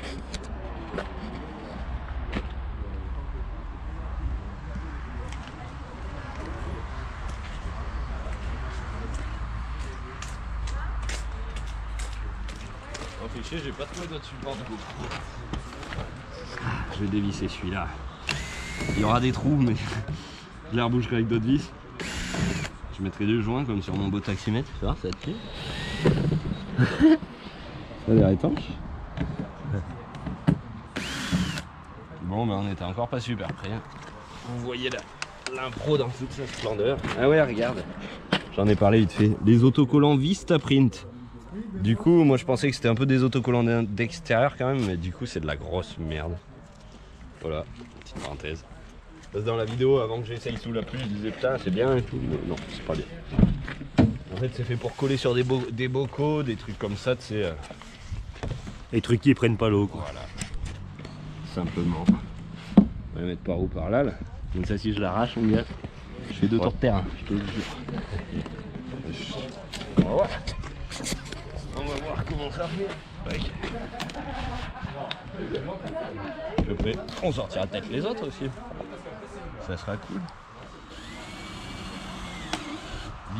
Oh, fais chier, j'ai pas trouvé d'autres supports de GoPro. Je vais dévisser celui-là. Il y aura des trous, mais je les reboucherai avec d'autres vis. Je mettrai 2 joints comme sur mon beau taximètre. Tu vois, ça va te plaît. Ça a l'air étanche. Bon, ben on était encore pas super près. Vous voyez l'impro dans toute sa splendeur. Ah ouais, regarde. J'en ai parlé vite fait. Les autocollants Vistaprint. Du coup, moi je pensais que c'était un peu des autocollants d'extérieur quand même, mais du coup c'est de la grosse merde. Voilà, petite parenthèse. Parce que dans la vidéo, avant que j'essaye sous la pluie, je disais putain c'est bien et tout, mais non, c'est pas bien. En fait, c'est fait pour coller sur des bocaux, des trucs comme ça, tu sais. Les trucs qui prennent pas l'eau, quoi. Voilà. Simplement. On va la mettre par où, par là, là. Comme ça, si je l'arrache, mon gars, je fais 2 tours de terrain, je te le jure. On va voir. On va voir comment ça fait. Ouais. Je suis prêt. On sortira peut-être les autres aussi. Ça sera cool.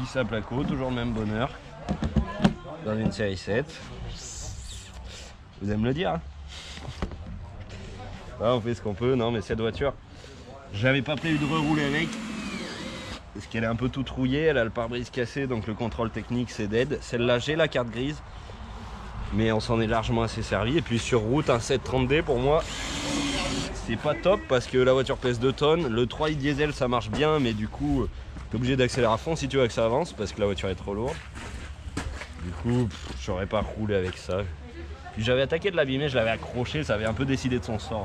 10 à placo, toujours le même bonheur. Dans une série 7. Vous aimez me le dire hein. On fait ce qu'on peut. Non mais cette voiture, j'avais pas prévu de rerouler avec. Parce qu'elle est un peu toute rouillée, elle a le pare-brise cassé, donc le contrôle technique c'est dead. Celle-là j'ai la carte grise. Mais on s'en est largement assez servi. Et puis sur route, un 730D pour moi, c'est pas top parce que la voiture pèse 2 tonnes. Le 3i diesel ça marche bien, mais du coup, t'es obligé d'accélérer à fond si tu veux que ça avance parce que la voiture est trop lourde. Du coup, j'aurais pas roulé avec ça. Puis j'avais attaqué de l'abîmer, je l'avais accroché, ça avait un peu décidé de son sort.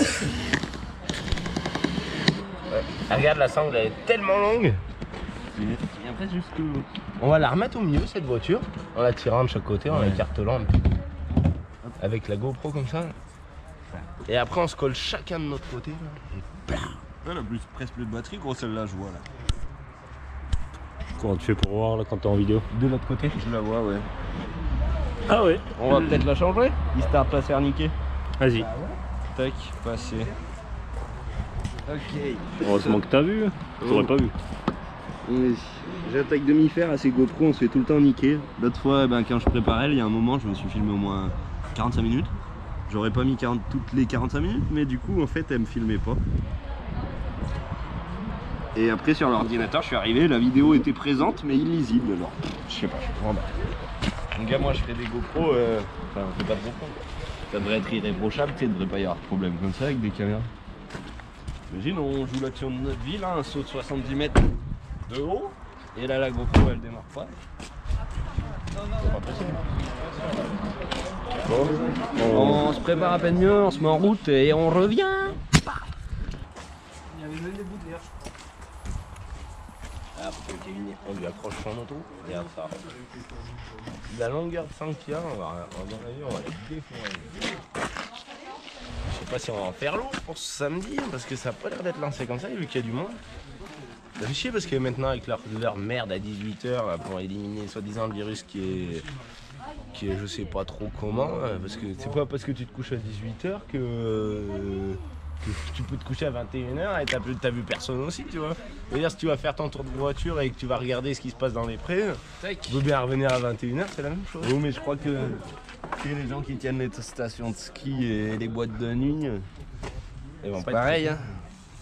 Ouais. Regarde la sangle, elle est tellement longue. Et après jusqu'au... On va la remettre au milieu cette voiture, en la tirant de chaque côté, en la écartelant avec la GoPro comme ça. Et après on se colle chacun de notre côté. Là. Elle a presque plus de batterie, gros celle-là je vois là. Comment tu fais pour voir là quand t'es en vidéo? De l'autre côté. Je la vois ouais. Ah ouais. On va peut-être la changer, histoire de pas se faire niquer. Vas-y. Tac, passer. Ok. Heureusement que t'as vu. T'aurais pas vu. J'attaque demi-fer à ces GoPro, on se fait tout le temps niquer. L'autre fois, ben, quand je préparais, il y a un moment, je me suis filmé au moins 45 minutes. J'aurais pas mis toutes les 45 minutes, mais du coup en fait elle me filmait pas. Et après sur l'ordinateur je suis arrivé, la vidéo était présente mais illisible, alors je sais pas, je comprends pas. Donc gars, moi je fais des GoPro, enfin on fait pas de GoPro. Ça devrait être irréprochable, tu sais, il devrait pas y avoir de problème comme ça avec des caméras. Imagine, on joue l'action de notre vie là, un saut de 70 mètres de haut, et là la GoPro elle démarre pas. C'est pas possible. Bon, on se prépare à peine mieux, on se met en route et on revient. Il y avait même des bouts de verre, je crois. Ah, faut que Kevin on lui accroche son moto. Regarde ça. La longueur de 5 qu'il y a, on va la déforer. Je sais pas si on va en faire l'eau pour ce samedi, parce que ça a pas l'air d'être lancé comme ça, vu qu'il y a du monde. Ça fait chier parce que maintenant, avec leur merde à 18h pour éliminer soi-disant le virus qui est je sais pas trop comment, parce que c'est pas parce que tu te couches à 18h que tu peux te coucher à 21h et t'as vu personne aussi, tu vois. C'est-à-dire, si tu vas faire ton tour de voiture et que tu vas regarder ce qui se passe dans les prés, tu veux bien revenir à 21h, c'est la même chose. Oui, mais je crois que les gens qui tiennent les stations de ski et les boîtes de nuit, Ils vont c'est pas pareil. être... Hein.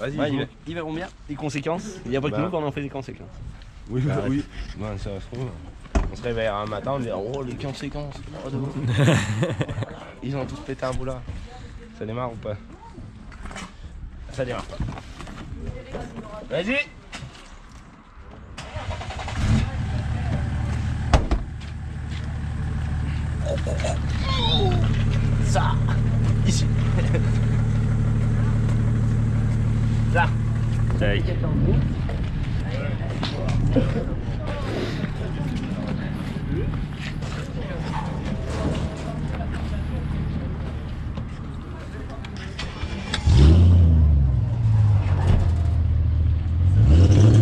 Vas-y, Ouais, dis-moi. ils verront bien les conséquences. Il n'y a pas que Bah. nous qu'on en fait des conséquences. Oui, oui. Ouais, ça se trouve. On se réveillera un matin, on dira oh les conséquences. Oh, de ouf. Ils ont tous pété un boulard. Ça démarre ou pas? Ça démarre pas. Vas-y. Ça. Ici. Ça. Tac.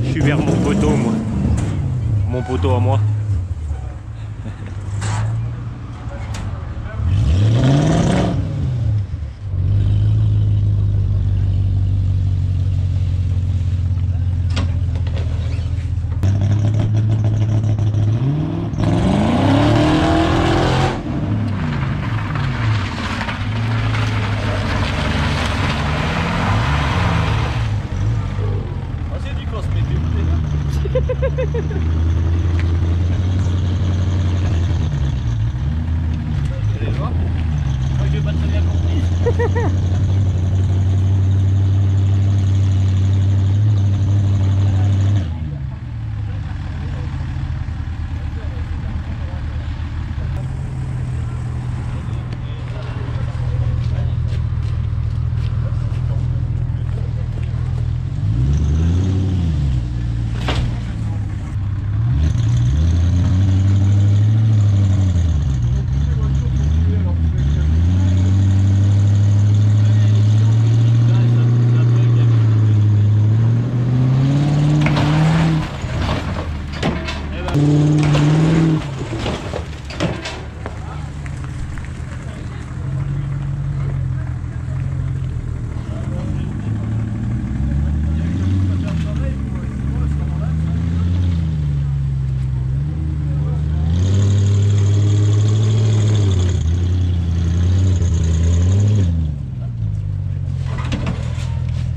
Je suis vers mon poteau, moi. Mon poteau à moi. Oh, c'est du cosmétique. J'ai pas très bien compris.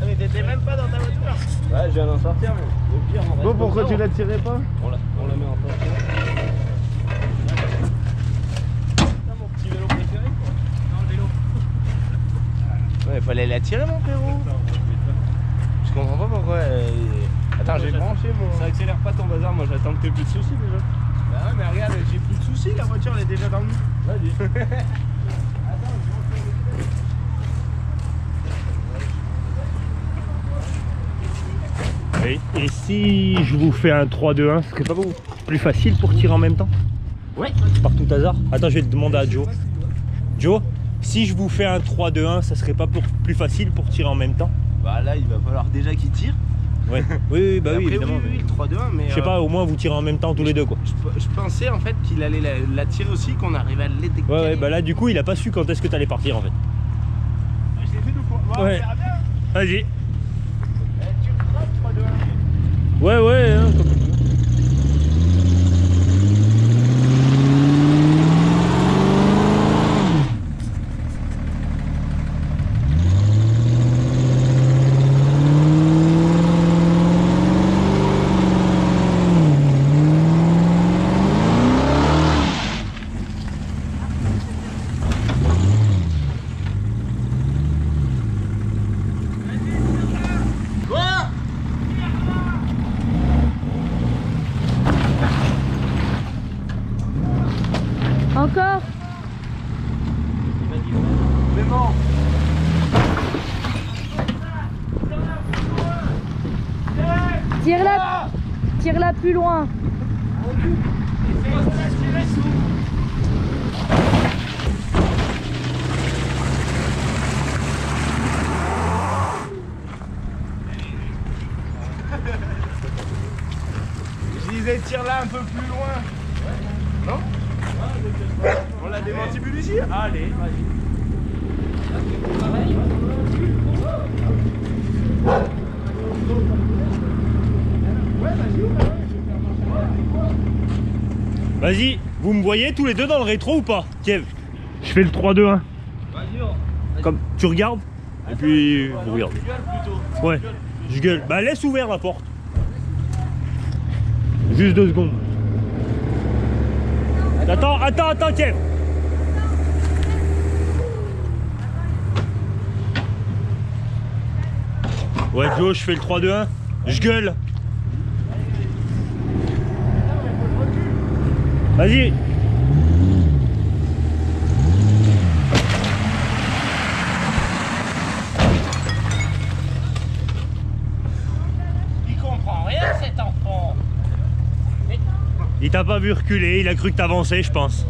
Mais t'étais même pas dans ta voiture. Ouais, je viens d'en sortir, mais au pire, on reste Bon, pourquoi comme tu ça, la tirais pas? on la met en place. C'est mon petit vélo préféré, quoi. Non, le vélo. Ouais, il fallait la tirer, mon frérot. Je comprends pas pourquoi. Attends, j'ai branché mon. Ça accélère pas ton bazar, moi j'attends que t'aies plus de soucis déjà. Bah ouais, mais regarde, j'ai plus de soucis, la voiture elle est déjà dans le nid. Vas-y. Et si je vous fais un 3-2-1, ce serait pas beaucoup plus facile pour tirer en même temps? Ouais. Par tout hasard. Attends, je vais te demander à Joe. Joe, si je vous fais un 3-2-1, ça serait pas plus facile pour tirer en même temps? Bah là, il va falloir déjà qu'il tire. Ouais. Oui, bah Et oui, après, évidemment. oui, le 3-2-1, mais. Je sais pas, au moins vous tirez en même temps tous les deux, quoi. Je pensais en fait qu'il allait la tirer aussi, qu'on arrivait à l'édecter. Ouais, bah là, du coup, il a pas su quand est-ce que t'allais partir, en fait. Je l'ai fait 2 fois. Bon, Ouais. on verra bien. Vas-y. Tu feras le 3-2-1. Ouais, ouais. Hein, comme tu veux. va plus loin. Je disais, tire là un peu plus loin. Non? On l'a démantibule ici? Allez, vas-y. Vas-y, vous me voyez tous les deux dans le rétro ou pas? Kev, je fais le 3-2-1. Comme tu regardes et puis vous regardez. Ouais, je gueule. Bah laisse ouvert la porte. Juste 2 secondes. Attends, Kev. Ouais, Joe, je fais le 3-2-1. Je gueule. Vas-y. Il comprend rien cet enfant. Il t'a pas vu reculer, il a cru que t'avançais, je pense.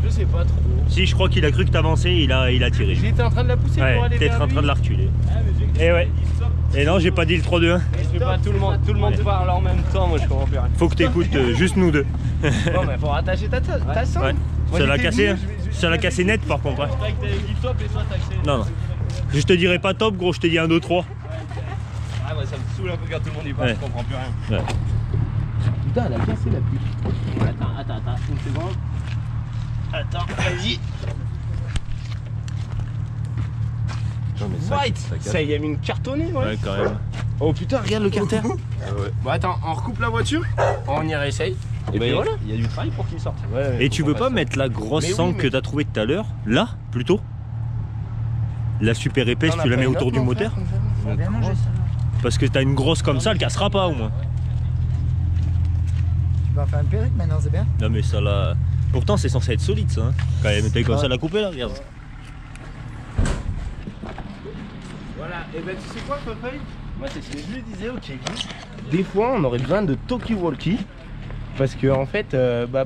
Je sais pas trop. Si, je crois qu'il a cru que t'avançais, il a tiré. J'étais en train de la pousser Ouais, pour aller vers t'es en train de la reculer. Et ouais. Et non, j'ai pas dit le 3-2-1. Je fais pas tout le monde parle en même temps, moi je comprends plus rien. Faut que t'écoutes juste nous deux. Non mais faut rattacher ta sangle. Ouais. Ça l'a cassé, hein. Ça l'a cassé net par contre. Ouais. Je croyais que t'avais dit top et toi t'as accéléré. Non. Je te dirais pas top, gros, je te dis 1, 2, 3. Ah ouais, ça me saoule un peu quand tout le monde y parle, Ouais. je comprends plus rien. Ouais. Putain, elle a cassé la pute. Attends, une seconde. Attends, vas-y. Non mais ça, White. Ça y a mis une cartonnée, ouais. Ouais, quand même. Oh putain, regarde le carter. ouais. Bon attends, on recoupe la voiture, on y réessaye. Et puis ben voilà. il y a du travail pour qu'il sorte. Ouais, Et tu veux pas mettre la grosse Mais oui, sangle mais- que t'as trouvée tout à l'heure, là, plutôt? La super épaisse, tu la mets autour du moteur? On va bien manger ça. Parce que t'as une grosse comme ça, elle cassera pas au moins. Tu vas faire une perruque maintenant, c'est bien. Non mais ça là... Pourtant c'est censé être solide ça, hein. Quand même, t'as eu comme ça la couper là, regarde. Voilà, et ben tu sais quoi, Popeye? Moi c'est ce que je lui disais au Kevin. Des fois on aurait besoin de talkie-walkie. Parce que en fait,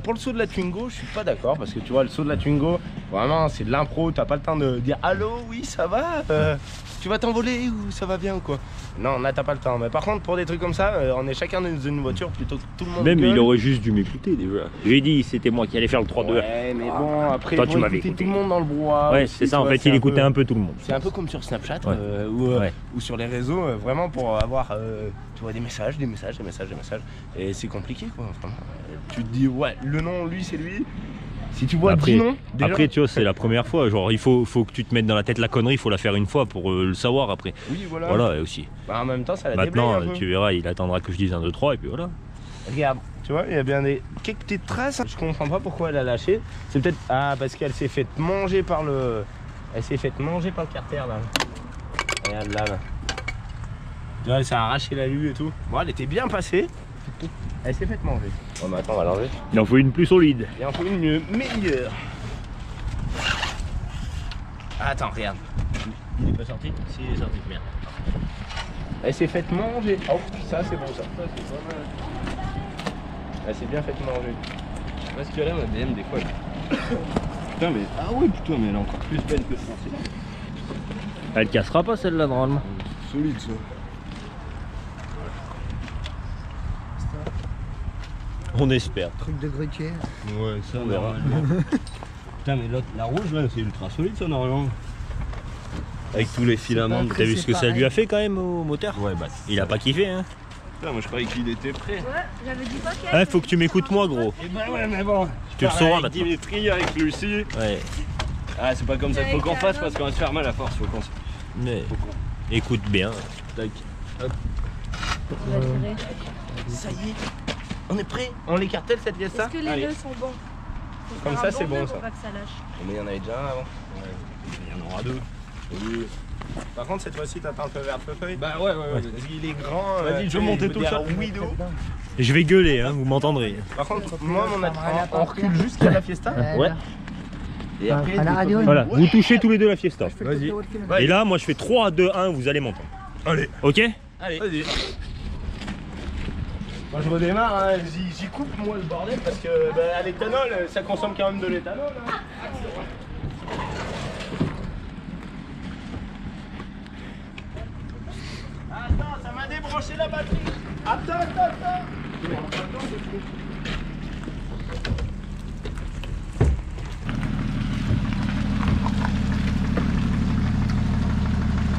pour le saut de la Twingo, je suis pas d'accord. Parce que tu vois, le saut de la Twingo, vraiment c'est de l'impro, t'as pas le temps de dire allô, oui ça va, tu vas t'envoler ou ça va bien ou quoi. Non, là t'as pas le temps. Mais par contre pour des trucs comme ça, on est chacun dans une voiture plutôt que tout le monde. Même gueule. il aurait juste dû m'écouter déjà. Je lui ai dit c'était moi qui allais faire le 3-2. Ouais, mais bon, après Toi, il tu faut m'avais écouter écouté. tout le monde dans le brouhaha. Ouais, aussi, c'est ça, tu en vois, fait c'est il un écoutait peu- un peu tout le monde. C'est un peu comme sur Snapchat Ouais. Ouais. ou sur les réseaux, vraiment pour avoir tu vois, des messages. Et c'est compliqué quoi, vraiment. Tu te dis, ouais, le nom, lui, c'est lui. Si tu vois Après, 10 noms, déjà... après tu vois c'est la première fois, genre il faut que tu te mettes dans la tête la connerie, il faut la faire une fois pour le savoir après. Oui, voilà. Voilà et aussi. Bah, en même temps, ça la Maintenant déblaye un peu. tu verras, il attendra que je dise 1, 2, 3 et puis voilà. Regarde, tu vois, il y a bien quelques petites traces. Je comprends pas pourquoi elle a lâché. C'est peut-être... Ah, parce qu'elle s'est faite manger par le... Elle s'est faite manger par le carter, là. Regarde, là. Tu vois, elle s'est arraché la lue et tout. Bon, elle était bien passée. Elle s'est faite manger. Bon, mais attends, on va l'enlever. Il en faut une plus solide. Il en faut une meilleure. Attends, regarde. Il est pas sorti? Si il est sorti, merde. Elle s'est faite manger. Oh, ça c'est bon ça. Elle s'est bien faite manger. Parce que là ma BM des fois. Putain mais. Ah oui putain mais elle est encore plus belle que ça. Elle cassera pas celle-là normalement. Solide ça. On espère. Truc de grutier. Ouais ça normalement. Putain mais l'autre, la rouge là c'est ultra solide ça normalement. Avec tous les filaments. pas T'as vu c'est ce que ça pareil. lui a fait quand même au moteur? Ouais bah. Il a pas kiffé hein. Putain moi je croyais qu'il était prêt. Ouais, j'avais dit pas qu'elle. Ouais, faut que tu m'écoutes moi gros. Et bah ouais mais bon. Tu le sauras avec maintenant. Dimitri, avec Lucie. Ouais. Ah c'est pas comme ça qu'il faut qu'on fasse parce qu'on va se faire mal à force. Faut qu'on se... Mais écoute bien. Tac. Tu vas tirer. Ça y est, on est prêt. On l'écartèle cette pièce là. Est-ce que les Allez. nœuds sont bons? Faut Comme faire ça, un c'est bon, nœud ça. pour pas que ça lâche. Mais il y en avait déjà un avant. Il y en aura deux. Oui. Par contre cette fois-ci t'attends un peu vers le feuille. Bah ouais. Parce qu'il est grand. Vas-y, je vais monter tout ça. seul. Widow. Je vais gueuler hein, vous m'entendrez. Par contre, moi on recule jusqu'à la fiesta. Ouais. Et après, à la radio, Voilà, vous touchez tous les deux la fiesta. Vas-y. Et là moi je fais 3, 2, 1, vous allez m'entendre. Allez. Ok? Allez. Vas-y. Moi je redémarre, hein, j'y coupe moi le bordel parce que à l'éthanol ça consomme quand même de l'éthanol. Hein. Attends, ça m'a débranché la batterie. Attends.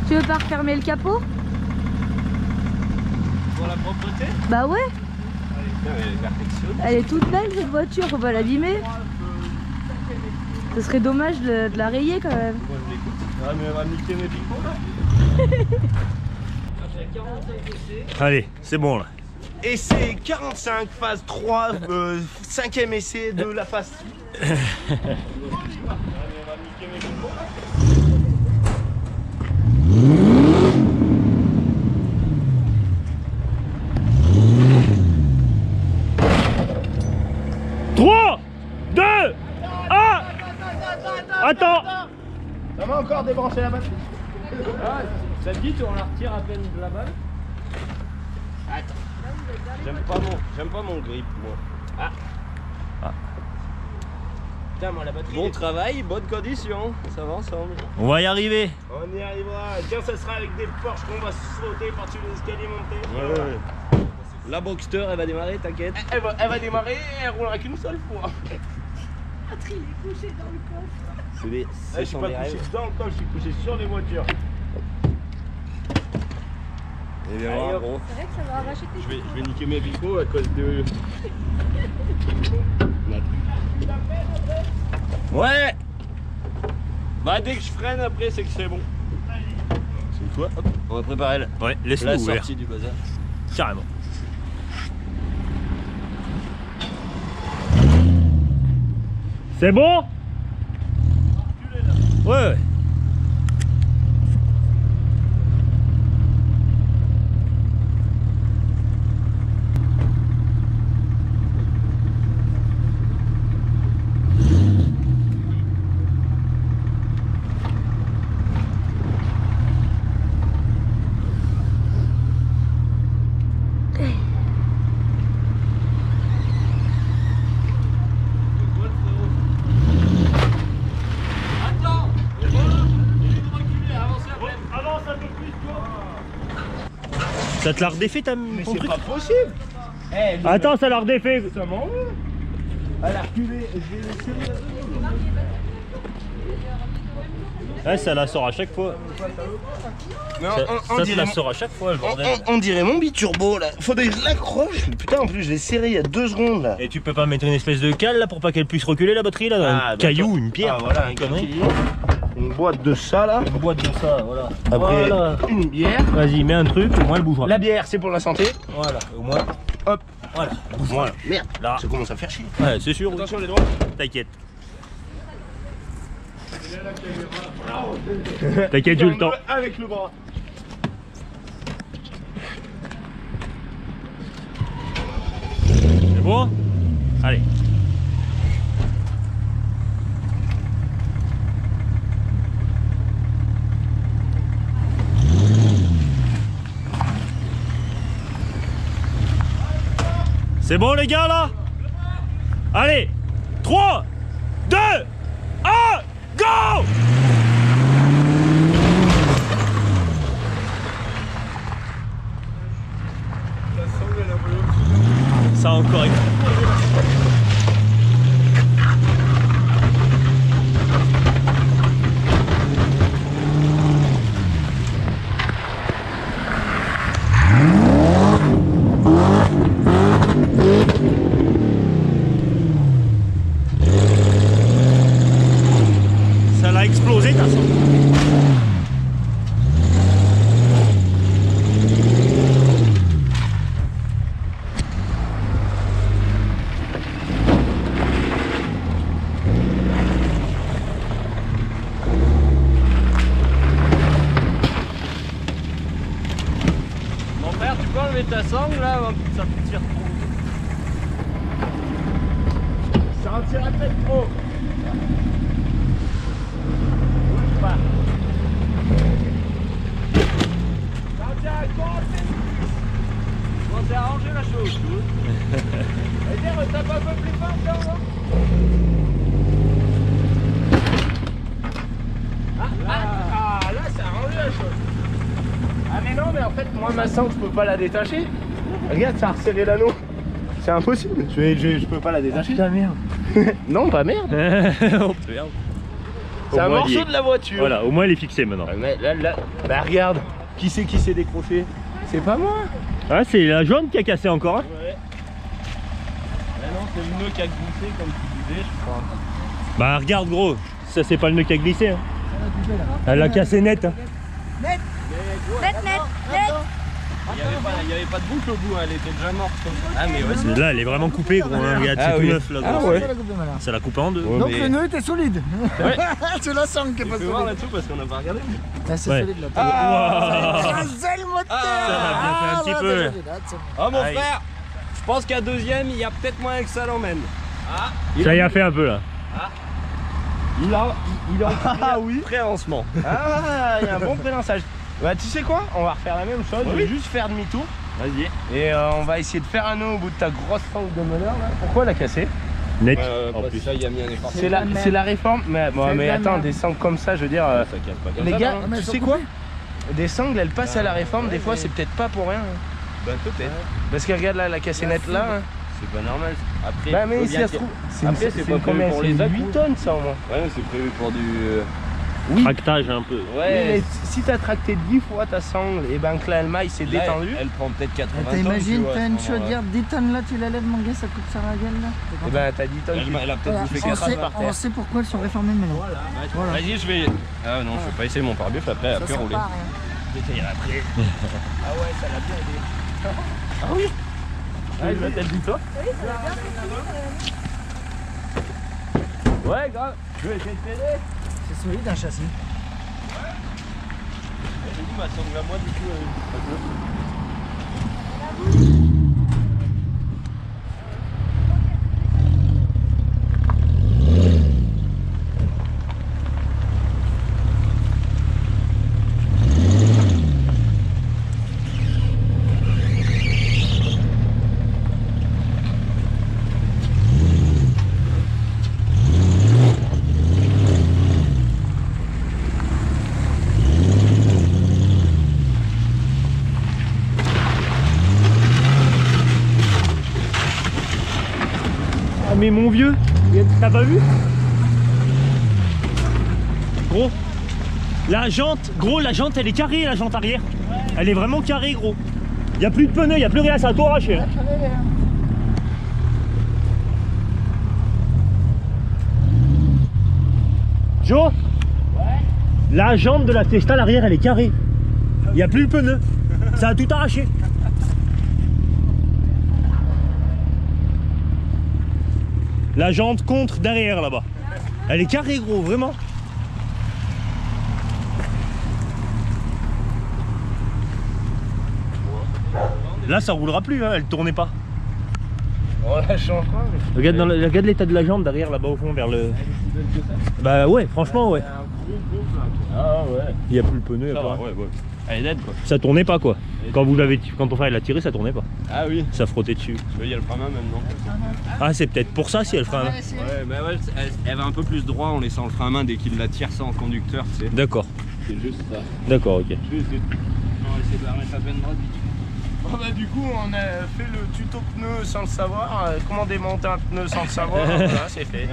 Tu veux pas refermer le capot? Pour la propreté? Bah ouais, Elle est perfectionnée. elle est toute belle cette voiture, faut pas l'abîmer. Ce serait dommage de la rayer quand même. Moi je l'écoute. Ah mais elle va me niquer mes picots là. Allez, c'est bon là. Essai 45, phase 3, 5ème essai de la phase 6. Trois, 2, 1. Attends. Ça m'a encore débranché la batterie. Ah, ça te dit, on la retire à peine de la balle? J'aime pas mon grip moi. Putain, moi la batterie. Bon travail, bonne condition, ça va ensemble. On va y arriver. On y arrivera. Tiens, ça sera avec des Porsche qu'on va sauter par-dessus les escaliers montés. La Boxster elle va démarrer, t'inquiète. Elle va démarrer et elle roulera qu'une seule fois. Patrick, il est couché dans le coffre. C'est des, Je suis pas couché dans le coffre, je suis couché sur les voitures. Et bien Allez, voir, hop. gros. C'est vrai que ça va arracher tes Je vais niquer mes vitraux à cause de... Ouais. Bah dès que je freine après c'est que c'est bon. C'est toi. Hop, on va préparer Ouais, la laisse-nous ouvrir. sortie du bazar. Carrément. C'est bon? Ouais. Ça te l'a redéfait ta Mais ton c'est truc? pas possible. Eh, Attends, ça l'a redéfait. ça m'en veut. Elle a reculé. Je vais laisser Ouais, ça la sort à chaque fois. Mais Ça te la sort à chaque fois, le bordel. on dirait mon biturbo là. Faudrait que je l'accroche. Putain, en plus, je l'ai serré il y a 2 secondes là. Et tu peux pas mettre une espèce de cale là pour pas qu'elle puisse reculer la batterie là? Un caillou, une pierre. Ah, voilà, une connerie. Une boîte de ça là. Une boîte de ça, voilà. Après, Voilà. une bière. Vas-y, mets un truc, au moins elle bougera. La bière, c'est pour la santé. Voilà, au moins. Hop. Voilà. Voilà. Merde. Là. Ça commence à faire chier. Ouais, c'est sûr. Attention les droits. T'inquiète. T'inquiète, j'ai eu le temps. Avec le bras. C'est bon? Allez. C'est bon les gars là? Allez, 3, 2, 1, go! Ça a encore été. Ça l'a explosé ta son. Mon frère, tu peux enlever ta sangle là avant que ça te tire trop. Ça retire la tête trop. Bouge pas. Ça retire trop. Bon, c'est arrangé la chose. moi ma sangle, je peux pas la détacher. Regarde, ça a resserré l'anneau. C'est impossible. Je peux pas la détacher. Putain, merde. Non, pas merde. Oh, merde. C'est Au un moins, morceau il- de la voiture. Voilà, au moins elle est fixée maintenant. Ah, mais là, bah regarde, qui c'est qui s'est décroché? C'est pas moi. Ah, c'est la jaune qui a cassé encore, hein. Ouais. Ah non, c'est le nœud qui a glissé comme tu disais, je crois. Bah regarde gros, ça c'est pas le nœud qui a glissé, hein. Elle a cassé net, hein. Net. Il y avait pas de boucle au bout, elle était déjà morte comme ça. Ah mais ouais, Là elle est vraiment coupée gros, hein. Regarde, c'est Ah tout oui. neuf là, Ah gros. ouais. Ça l'a coupé en deux. Donc mais- le nœud était solide. Ouais. C'est la sangle qui est Tu pas peux voir solide. là-dessous parce qu'on n'a pas regardé. Là, c'est Ouais. solide là. Waouh. Écrasé le moteur. Ça va bien fait un petit là, peu. c'est solide, là, c'est bon. Oh mon Aïe. frère, je pense qu'à deuxième, il y a peut-être moyen que ça l'emmène. Ah, Ça y a fait un peu là. il est en prélancement. Ah, il y a un bon prélançage. Bah tu sais quoi? On va refaire la même chose, je vais juste faire demi-tour. Vas-y. Et on va essayer de faire un nœud au bout de ta grosse sangle de meneur là. Pourquoi la casser? Net. En plus, ça, il a mis un effort. C'est la réforme. Mais, bon, C'est mais de la attends, merde. des sangles comme ça, je veux dire. Ça casse pas comme Les ça, gars, non mais tu elles sais sont quoi? coupées. Des sangles, elles passent à la réforme, des fois c'est peut-être pas pour rien. hein. Bah peut-être. Parce que regarde là, la cassée-nette là. hein. C'est pas normal. Après, Bah mais faut si bien ça se trouve, Après, c'est pas prévu combien? pour C'est les 8 à-coups. tonnes ça au moins. Ouais, mais c'est prévu pour du. Oui. Tractage un peu. Oui, Ouais. mais si t'as tracté 10 fois ta sangle, et ben que là, le maille s'est Là, détendu. Elle prend peut-être 80 tonnes. T'imagines, tu vois, t'as à une ce moment-là. chaudière 10 tonnes là, tu la lèves mon gars, ça coupe ça la gueule là. Et ben t'as 10 tonnes. Elle a peut-être Voilà, bouffé on 4 sait, par on terre. sait pourquoi elles sont réformées maintenant. Voilà. Vas-y, je vais. Ah non, je vais pas essayer mon pare-buf après, Ça après sert rouler. pas à rien. Ah ouais, ça l'a bien aidé. Ah oui. Ah, il va t'elle dit toi. Ouais, grave. Je vais essayer de t'aider. C'est solide un châssis. J'ai dit ma sangle à moi du coup. Ah mais mon vieux, t'as pas vu? Gros, la jante, elle est carrée, la jante arrière. Elle est vraiment carrée gros. Y a plus de pneus, y a plus rien, ça a tout arraché. Hein. Joe, la jante de la Fiesta, l'arrière, elle est carrée. Y a plus de pneus, ça a tout arraché. La jante contre derrière là-bas. Elle est carrée gros, vraiment. Là ça roulera plus, hein, elle tournait pas. On la changera. Regarde l'état de la jambe derrière là-bas au fond vers le. Bah ouais, franchement ouais. Ah ouais. Il y a plus le pneu, y a Ça plus va, rien. ouais, ouais. Elle est dead quoi. Ça tournait pas quoi. Quand ton frère l'a tiré, ça tournait pas. Ah oui. Ça frottait dessus. Il y a le frein à main maintenant. Ah c'est peut-être pour ça si elle fera un. Ouais, mais ouais, elle va un peu plus droit en laissant le frein à main dès qu'il la tire sans conducteur, tu sais. D'accord. C'est juste ça. D'accord, ok. Je vais essayer on va essayer de la remettre à peine droite. Bon bah du coup on a fait le tuto pneu sans le savoir, comment démonter un pneu sans le savoir, voilà c'est fait.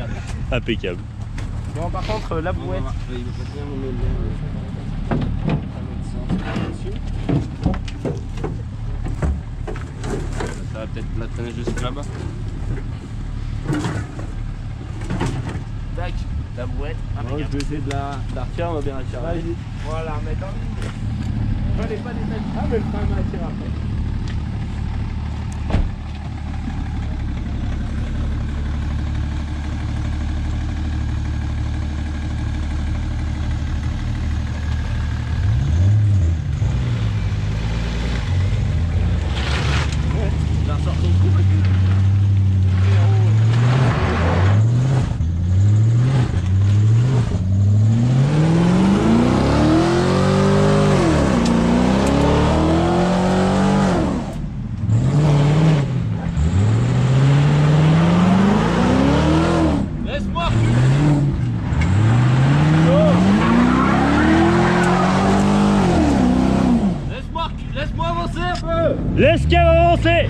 Impeccable. Bon par contre la brouette, Il veut pas bien mon lien. Ça va peut-être la traîner jusque là-bas. tac, la brouette, Je vais essayer de la retirer, on va bien la tirer. vas-y, voilà remettre en ligne. Fallait pas détacher, ah mais le frein à main tire après. Je la ressors son coup et puis. Avancez.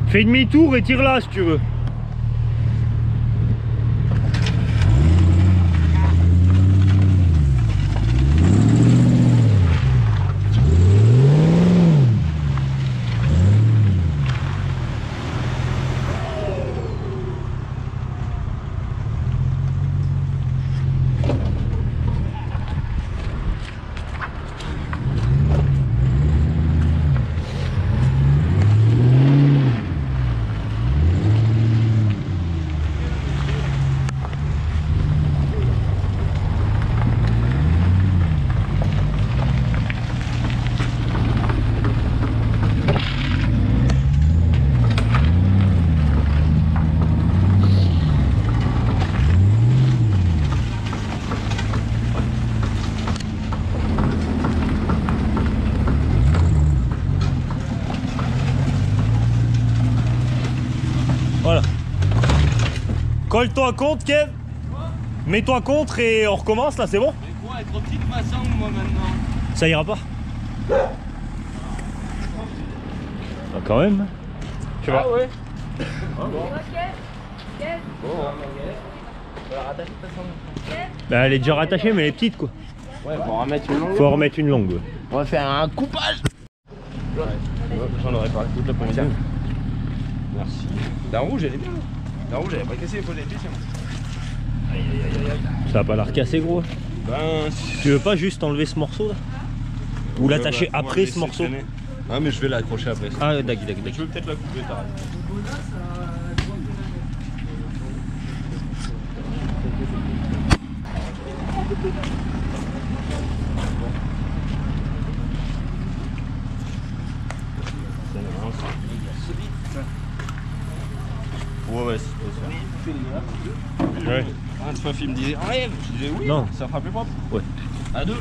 Fais demi-tour et tire là si tu veux. Voilà. Colle-toi contre, Kev. Mets-toi contre et on recommence là, c'est bon? Mais quoi, être petite façon, moi maintenant? Ça ira pas? Bah, quand même. Tu vois? Ah ouais. Bah, elle est déjà rattachée, mais elle est petite quoi. Ouais, faut en remettre une longue. Faut en remettre une longue. Ouais. On va faire un coupage. J'en aurais parlé toute l'après-midi. Merci. La rouge, elle est bien. La rouge, elle est pas cassée, il faut les pisser. Ça va pas la recasser, gros. Ben, Tu veux pas juste enlever ce morceau là? Ou l'attacher après ce morceau? Ah, mais je vais l'accrocher après ça. Ah, d'accord. Je veux peut-être la couper, t'as raison. Ouais, c'est pas ça. Ouais. Une fois, il me disait enlève. Je disais oui, Non. ça fera plus propre. Ouais. À deux.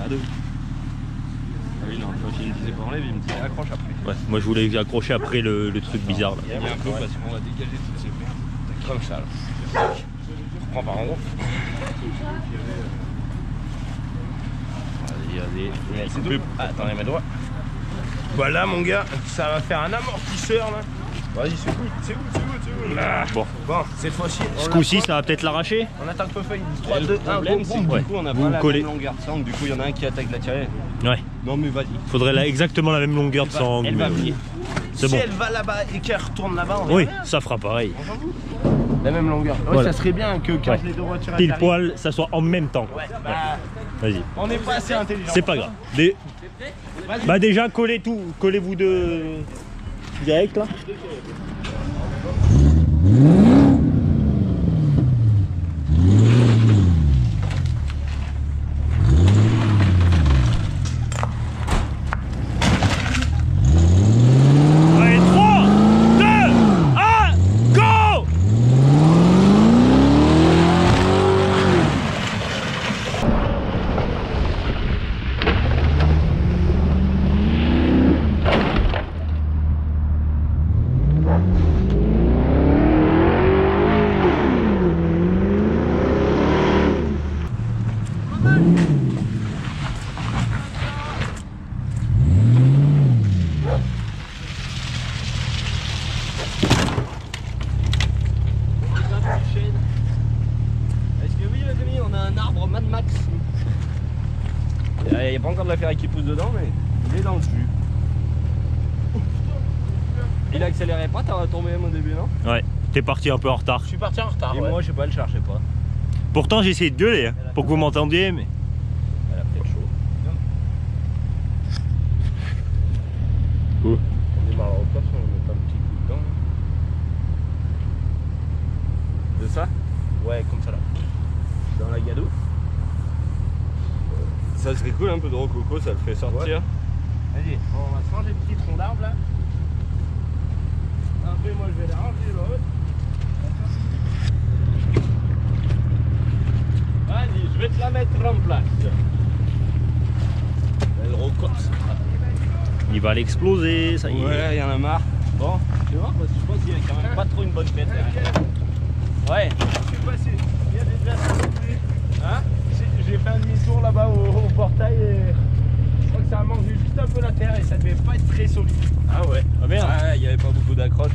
À deux. Ah oui, non, quand il me disait pas enlève, il me disait accroche après. Ouais, moi je voulais accrocher après le truc bizarre là. Il y a un peu parce qu'on va dégager toutes ces merdes. Comme ça là. Je reprends par en haut. Vas-y. C'est tout. Ah, attendez mes doigts. Voilà mon gars, ça va faire un amortisseur là. Vas-y, c'est où Bon, Bon, cette fois-ci. ce coup-ci ça va peut-être l'arracher. On attaque le feuille. Et 3, le 2, 1, problème, c'est que Ouais. du coup, on a Vous pas la collez. même longueur de sangle. Du coup, il y en a un qui attaque la tirer. Ouais. Non, mais vas-y. Faudrait là exactement la même longueur de sangle. Elle va mais- venir. C'est Si bon. elle va là-bas et qu'elle retourne là-bas, on Oui, est bien. ça fera pareil. La même longueur. Ouais, Voilà. ça serait bien que quand Ouais. les deux voitures Pile arrivent- poil, ça soit en même temps. Ouais, bah, Vas-y. on n'est pas assez intelligent. C'est pas grave. Bah déjà collez tout, collez-vous deux direct là. Allez, 3, 2, 1, go! Est-ce que oui, les amis, on a un arbre Mad Max. Il n'y a pas encore de la ferraille qui pousse dedans, mais il est dans le jus. Il accélérait pas, t'as tombé au début, non? Ouais, t'es parti un peu en retard. Je suis parti en retard. Et ouais. moi, je sais pas, elle cherchait pas. Pourtant j'ai essayé de gueuler hein, pour que vous m'entendiez, mais... Elle a peut-être chaud. Cool. On démarre en place, on met pas un petit coup dedans. De ça? Ouais, comme ça là. Dans la gadoue. Ça serait cool un peu de rococo, ça le fait sortir. Vas-y, on va changer le petit tronc d'arbre là. Après, moi je vais la ranger l'autre. Vas-y, je vais te la la mettre en place. Elle recosse. Il va l'exploser, ça y est. Ouais, il y en a marre. Bon, tu vois, parce que je pense qu'il y a quand même pas trop une bonne fête derrière. Ouais. Je suis passé. Il y a des glaces. Hein? J'ai fait un demi-tour là-bas au portail et je crois que ça a mangé juste un peu la terre et ça devait pas être très solide. Ah ouais. Ah merde. Ouais, il n'y avait pas beaucoup d'accroche.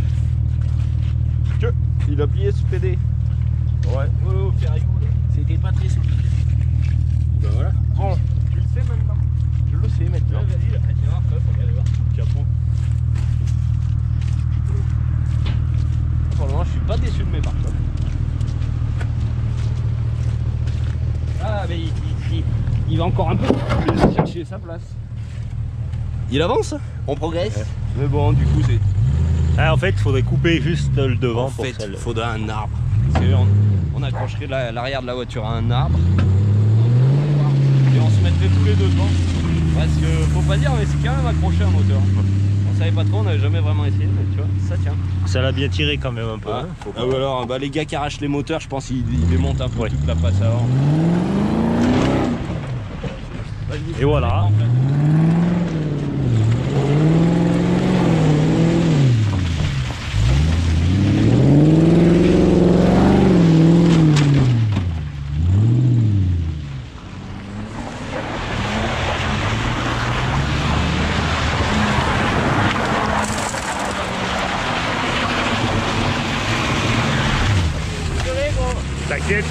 Il a plié ce PD. Ouais. Oh, Ferrigoule. C'était pas très solide. Ben voilà. Bon, tu le sais maintenant. Je le sais maintenant. Vas-y, tu vois, faut aller voir tout le capot. Pour le moment, je suis pas déçu de mes pare-chocs. Ah, mais il va encore un peu plus chercher sa place. Il avance, on progresse. Ouais. Mais bon, du coup, c'est. Ah, en fait, il faudrait couper juste le devant En pour fait, ça. il faudrait un arbre. On accrocherait l'arrière de la voiture à un arbre. Et on se mettrait tous les deux devant. Parce que, faut pas dire, mais c'est quand même accroché un moteur. On savait pas trop, on n'avait jamais vraiment essayé, mais tu vois, ça tient. Ça l'a bien tiré quand même un peu. Ah, Hein, faut pas... ou alors, bah, les gars qui arrachent les moteurs, je pense qu'ils démontent un peu toute la face avant. Et voilà. T'inquiète.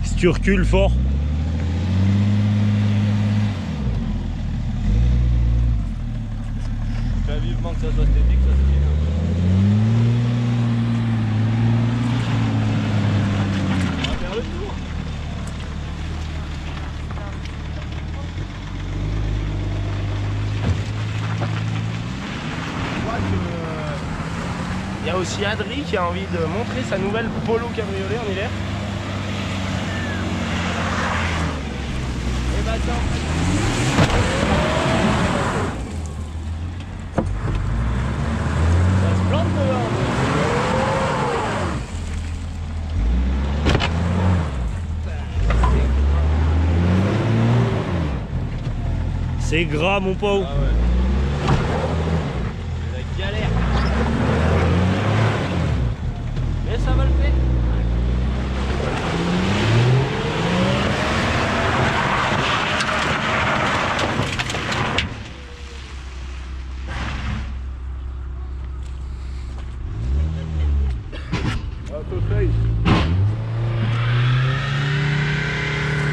Si tu recules fort. Je fais vivement que ça soit esthétique, ça c'est bien. On va faire le tour. Il y a aussi Adri qui a envie de montrer sa nouvelle Polo cabriolet en hiver. Et bah attends. Ça se plante dehors. C'est gras mon pauvre. Ah ouais. C'est la galère. Mais ça va le faire.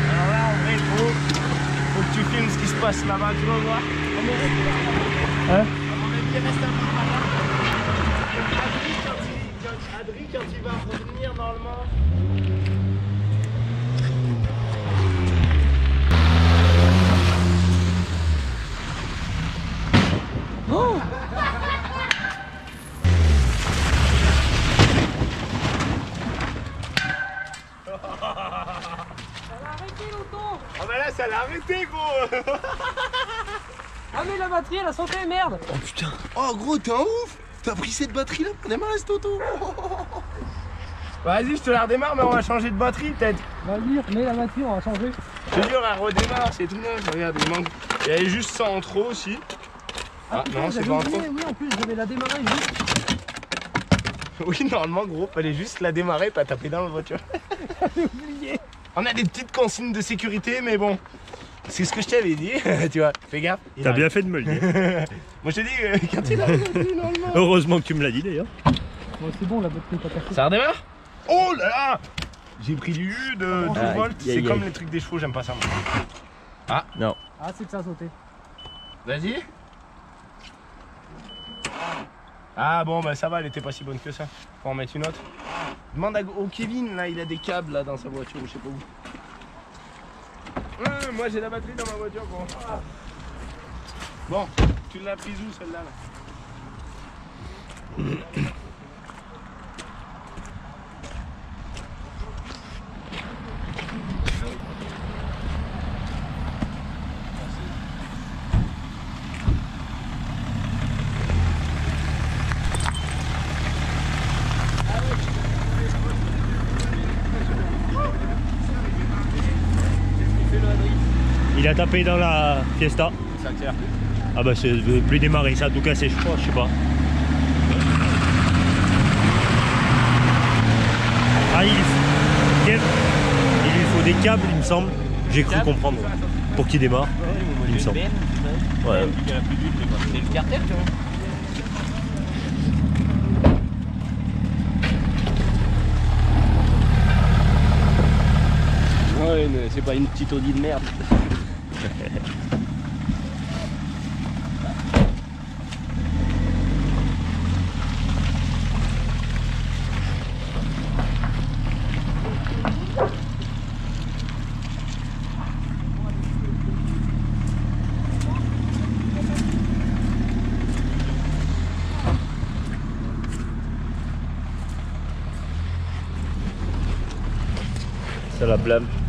Alors là, en vrai, faut que tu filmes ce qui se passe là-bas, tu vas voir. Hein? À mon avis, il reste un peu par là. Adri, quand il va revenir normalement. Ah bah là, ça l'a arrêté, gros. Ah mais la batterie elle a sauté, merde. Oh putain. Oh gros, t'es un ouf. T'as pris cette batterie là pour démarrer cette auto. Vas-y, je te la redémarre, mais on va changer de batterie peut-être. Vas-y, mets la batterie, on va changer. Je te jure, elle redémarre, c'est tout neuf. Regarde, il manque. Il y avait juste ça en trop aussi. Ah putain, non, c'est j'avais pas en oublié, trop. oui, en plus, je devais la démarrer juste. Oui, normalement, gros, fallait juste la démarrer, pas taper dans la voiture. J'avais oublié. On a des petites consignes de sécurité, mais bon. C'est ce que je t'avais dit, tu vois, fais gaffe. T'as bien fait de me le dire. Moi je te dis, quand il arrive, normalement. Heureusement que tu me l'as dit d'ailleurs. Bon, c'est bon, la batterie est pas cassée. Ça redémarre? Oh là là! J'ai pris du U de 12 volts, aïe, c'est aïe, comme aïe. les trucs des chevaux, j'aime pas ça. Moi. Non. Ah, c'est que ça a sauté. Vas-y. Ah bon, bah ça va, elle était pas si bonne que ça. Faut en mettre une autre. Demande au Kevin, là, il a des câbles là dans sa voiture ou je sais pas où. Moi j'ai la batterie dans ma voiture, bon. Bon, tu l'as prise où celle-là là? Il a tapé dans la Fiesta. Ça tire. Ah bah c'est plus démarrer, ça a tout cassé je crois, je sais pas. Ah il lui faut des câbles il me semble. J'ai cru comprendre pour qu'il démarre. Il me semble. Ouais. C'est le cartel tu vois. Ouais, c'est pas une petite Audi de merde.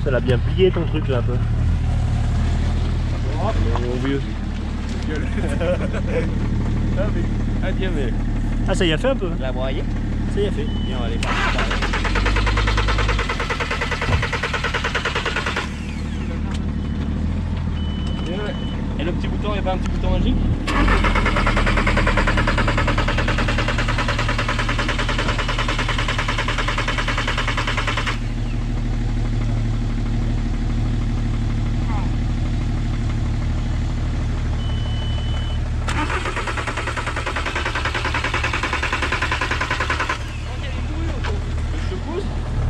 Ça l'a bien plié ton truc là un peu. Mon vieux. Adieu mais. Ah ça y a fait un peu. La broyer. Ça y a fait. Et on va aller faire. Et le petit bouton, il n'y a pas un petit bouton magique?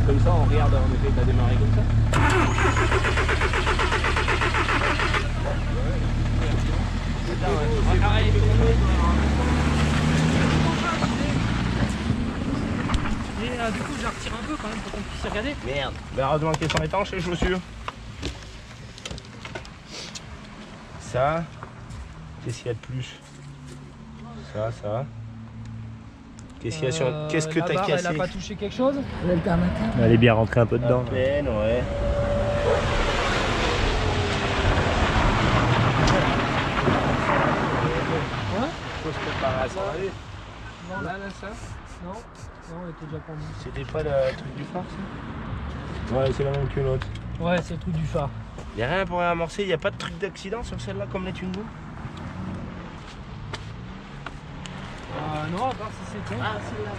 Comme ça, on regarde en effet, t'as démarré comme ça. Et du coup, je la retire un peu quand même pour qu'on puisse y regarder. Merde. Bah heureusement qu'elles sont étanches les chaussures. Ça. Qu'est-ce qu'il y a de plus? Ça. Qu'est-ce qu'il y a sur. Qu'est-ce que la t'as barre, cassé? Elle a pas touché quelque chose? L'alternative. Elle est bien rentrée un peu dedans. À peine, ouais. Faut se préparer à ça. Non, là, ça? Non, elle était déjà pendue. C'était pas le truc du phare ça? Ouais, c'est la même que l'autre. Ouais, c'est le truc du phare. Y'a rien pour amorcer, y a pas de truc d'accident sur celle-là comme les Twingo? Non, à part si c'est toi. Ah, celle-là.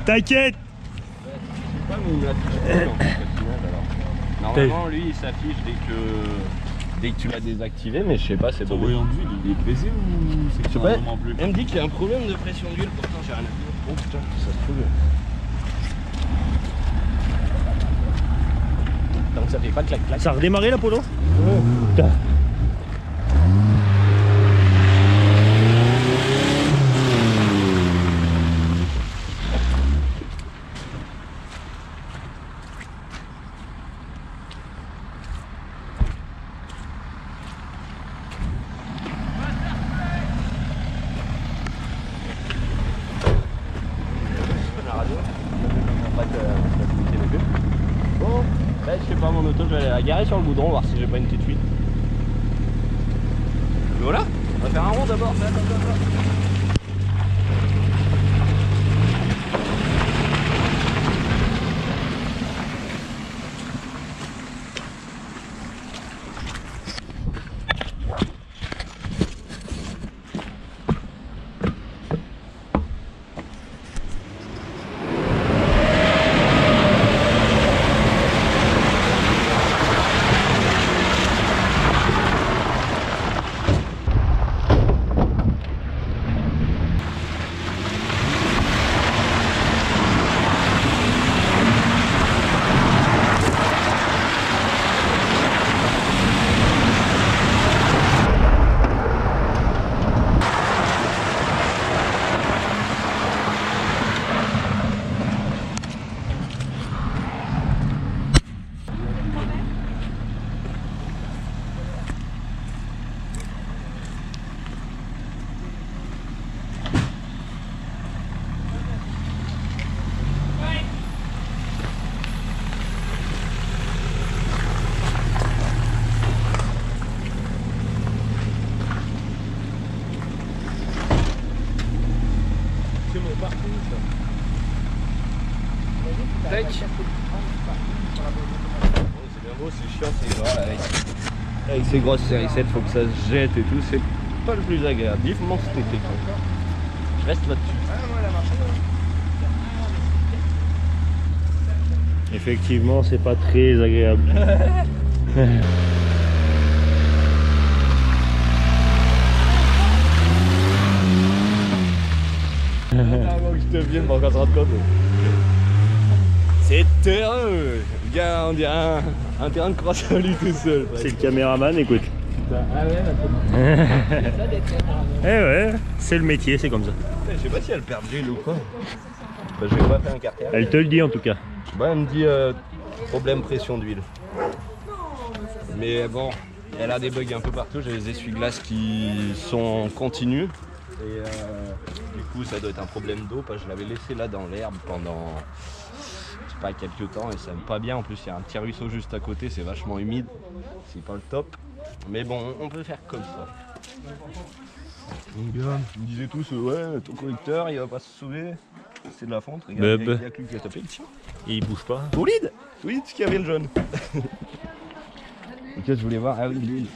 T'inquiète. Pas, mais il me l'a affiché en fait, au final, alors. Normalement, lui, il s'affiche dès que tu l'as désactivé, mais je sais pas, c'est Ton tombé. voyant d'huile, il est baisé ou c'est que Je tu sais pas. vraiment plus? Elle me dit qu'il y a un problème de pression d'huile, pourtant j'ai rien à dire. Oh putain, ça se trouve. Donc ça fait pas clac-clac. Ça a redémarré la polo? Putain. La radio. Bon, là je sais pas, mon auto, je vais aller la garer sur le goudron, voir si j'ai pas une petite fuite. Mais voilà, on va faire un rond d'abord. Tac. C'est bien beau, c'est chiant, c'est gras avec ces grosses série 7, faut que ça se jette et tout, c'est pas le plus agréable. Vivement cet été. Je reste là-dessus. Effectivement, c'est pas très agréable. Avant que je te vienne pour qu'on se rende compte. C'est terreux. Le gars, on dirait un terrain de cross à lui tout seul. C'est le caméraman, écoute. Ah ouais, Eh ouais, c'est le métier, c'est comme ça. Je sais pas si elle perd l'huile ou quoi. Bah, je vais pas faire un carter. Elle te le dit en tout cas. Bah, elle me dit problème pression d'huile. Mais bon, elle a des bugs un peu partout. J'ai les essuie-glaces qui sont continus. Et du coup, ça doit être un problème d'eau parce que je l'avais laissé là dans l'herbe pendant je sais pas quelques temps et ça aime pas bien. En plus, il y a un petit ruisseau juste à côté, c'est vachement humide. C'est pas le top. Mais bon, on peut faire comme ça. Mon gars, ils me disaient tous ouais, ton collecteur il va pas se sauver. C'est de la fonte, regarde, il y a que lui qui a tapé le tien. Et il bouge pas. Solide. Oui, ce qu'il y avait le jaune. Ok, je voulais voir. Ah oui, l'huile.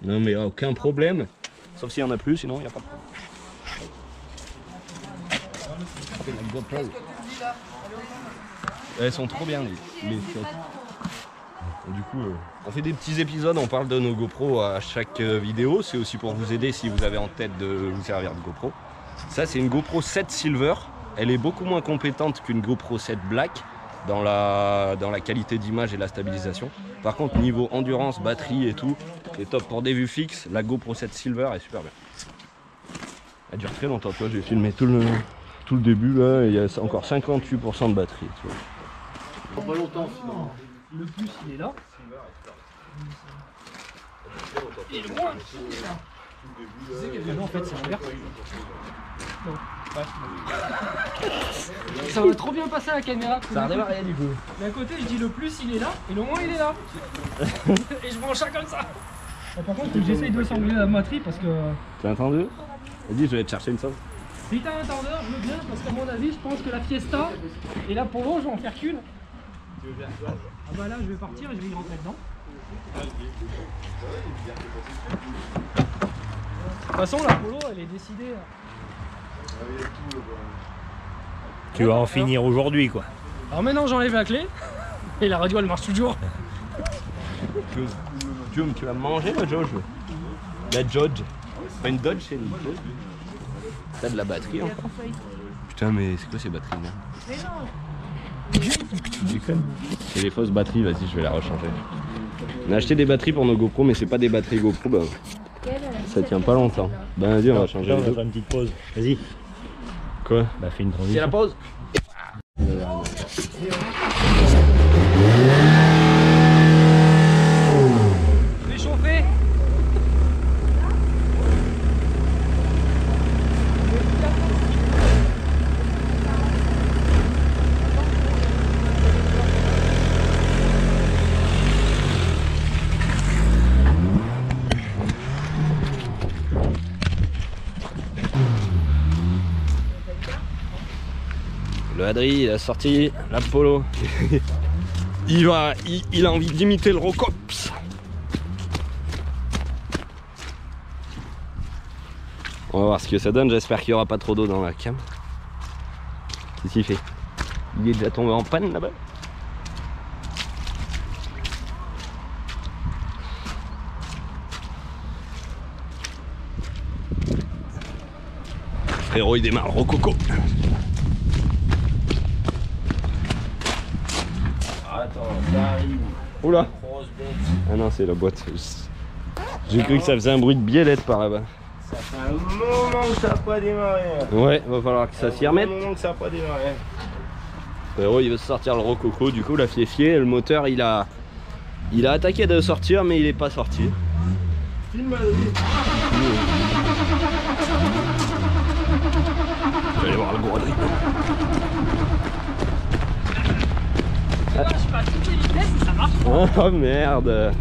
Non mais aucun problème. Sauf s'il y en a plus, sinon il n'y a pas de problème. Elles sont trop bien les fiottes. Du coup, on fait des petits épisodes, on parle de nos GoPro à chaque vidéo. C'est aussi pour vous aider si vous avez en tête de vous servir de GoPro. Ça, c'est une GoPro 7 Silver. Elle est beaucoup moins compétente qu'une GoPro 7 Black dans la qualité d'image et la stabilisation. Par contre, niveau endurance, batterie et tout, c'est top. Pour des vues fixes, la GoPro 7 Silver est super bien. Elle dure très longtemps. Tu vois, j'ai filmé tout le début là, et il y a encore 58% de batterie. Tu vois. Pas longtemps sinon. Le plus il est là. Et le moins il est là. Tu sais qu'il y a en fait c'est l'inverse. Non. Ça va trop bien passer à la caméra. Ça redémarre rien du coup. D'un côté je dis le plus il est là et le moins il est là. Et je branche ça comme ça. Par contre j'essaye de s'enlever la batterie parce que... T'as entendu? Vas-y, je vais te chercher une sauce. Si t'as un tendeur, je veux bien parce qu'à mon avis je pense que la Fiesta et la Polo je vais en faire qu'une. Ah bah là je vais partir et je vais y rentrer dedans. De toute façon la Polo elle est décidée. Tu vas en finir aujourd'hui quoi. Alors maintenant j'enlève la clé et la radio elle marche toujours. Tu vas manger la Dodge? La Dodge. Pas une Dodge, c'est une Dodge. T'as de la batterie encore? Putain mais c'est quoi ces batteries là? C'est les fausses batteries, vas-y je vais la rechanger. On a acheté des batteries pour nos GoPro mais c'est pas des batteries GoPro, bah, ça tient pas longtemps. Bah vas-y on va changer On les va deux. faire une petite pause. Vas-y. Quoi? Bah fais une transition. C'est la pause? Réchauffé. Le Adri il a sorti la Polo. il a envie d'imiter le Rocops. On va voir ce que ça donne, j'espère qu'il n'y aura pas trop d'eau dans la cam. Qu'est-ce qu'il fait? Il est déjà tombé en panne là-bas. Frérot il démarre le Rococo. Attends, ça arrive. Oula. Grosse bête. Ah non c'est la boîte. J'ai cru que ça faisait un bruit de biellette par là-bas. Ça fait un moment que ça n'a pas démarré. Ouais, va falloir que ça s'y remette. Un moment que ça n'a pas démarré. Frérot il veut sortir le Rococo, du coup la fiefie, le moteur il a attaqué de sortir mais il est pas sorti. Filme. Je vais aller voir le gros Adri. Je sais pas, toutes les vitesses ça marche. Oh merde.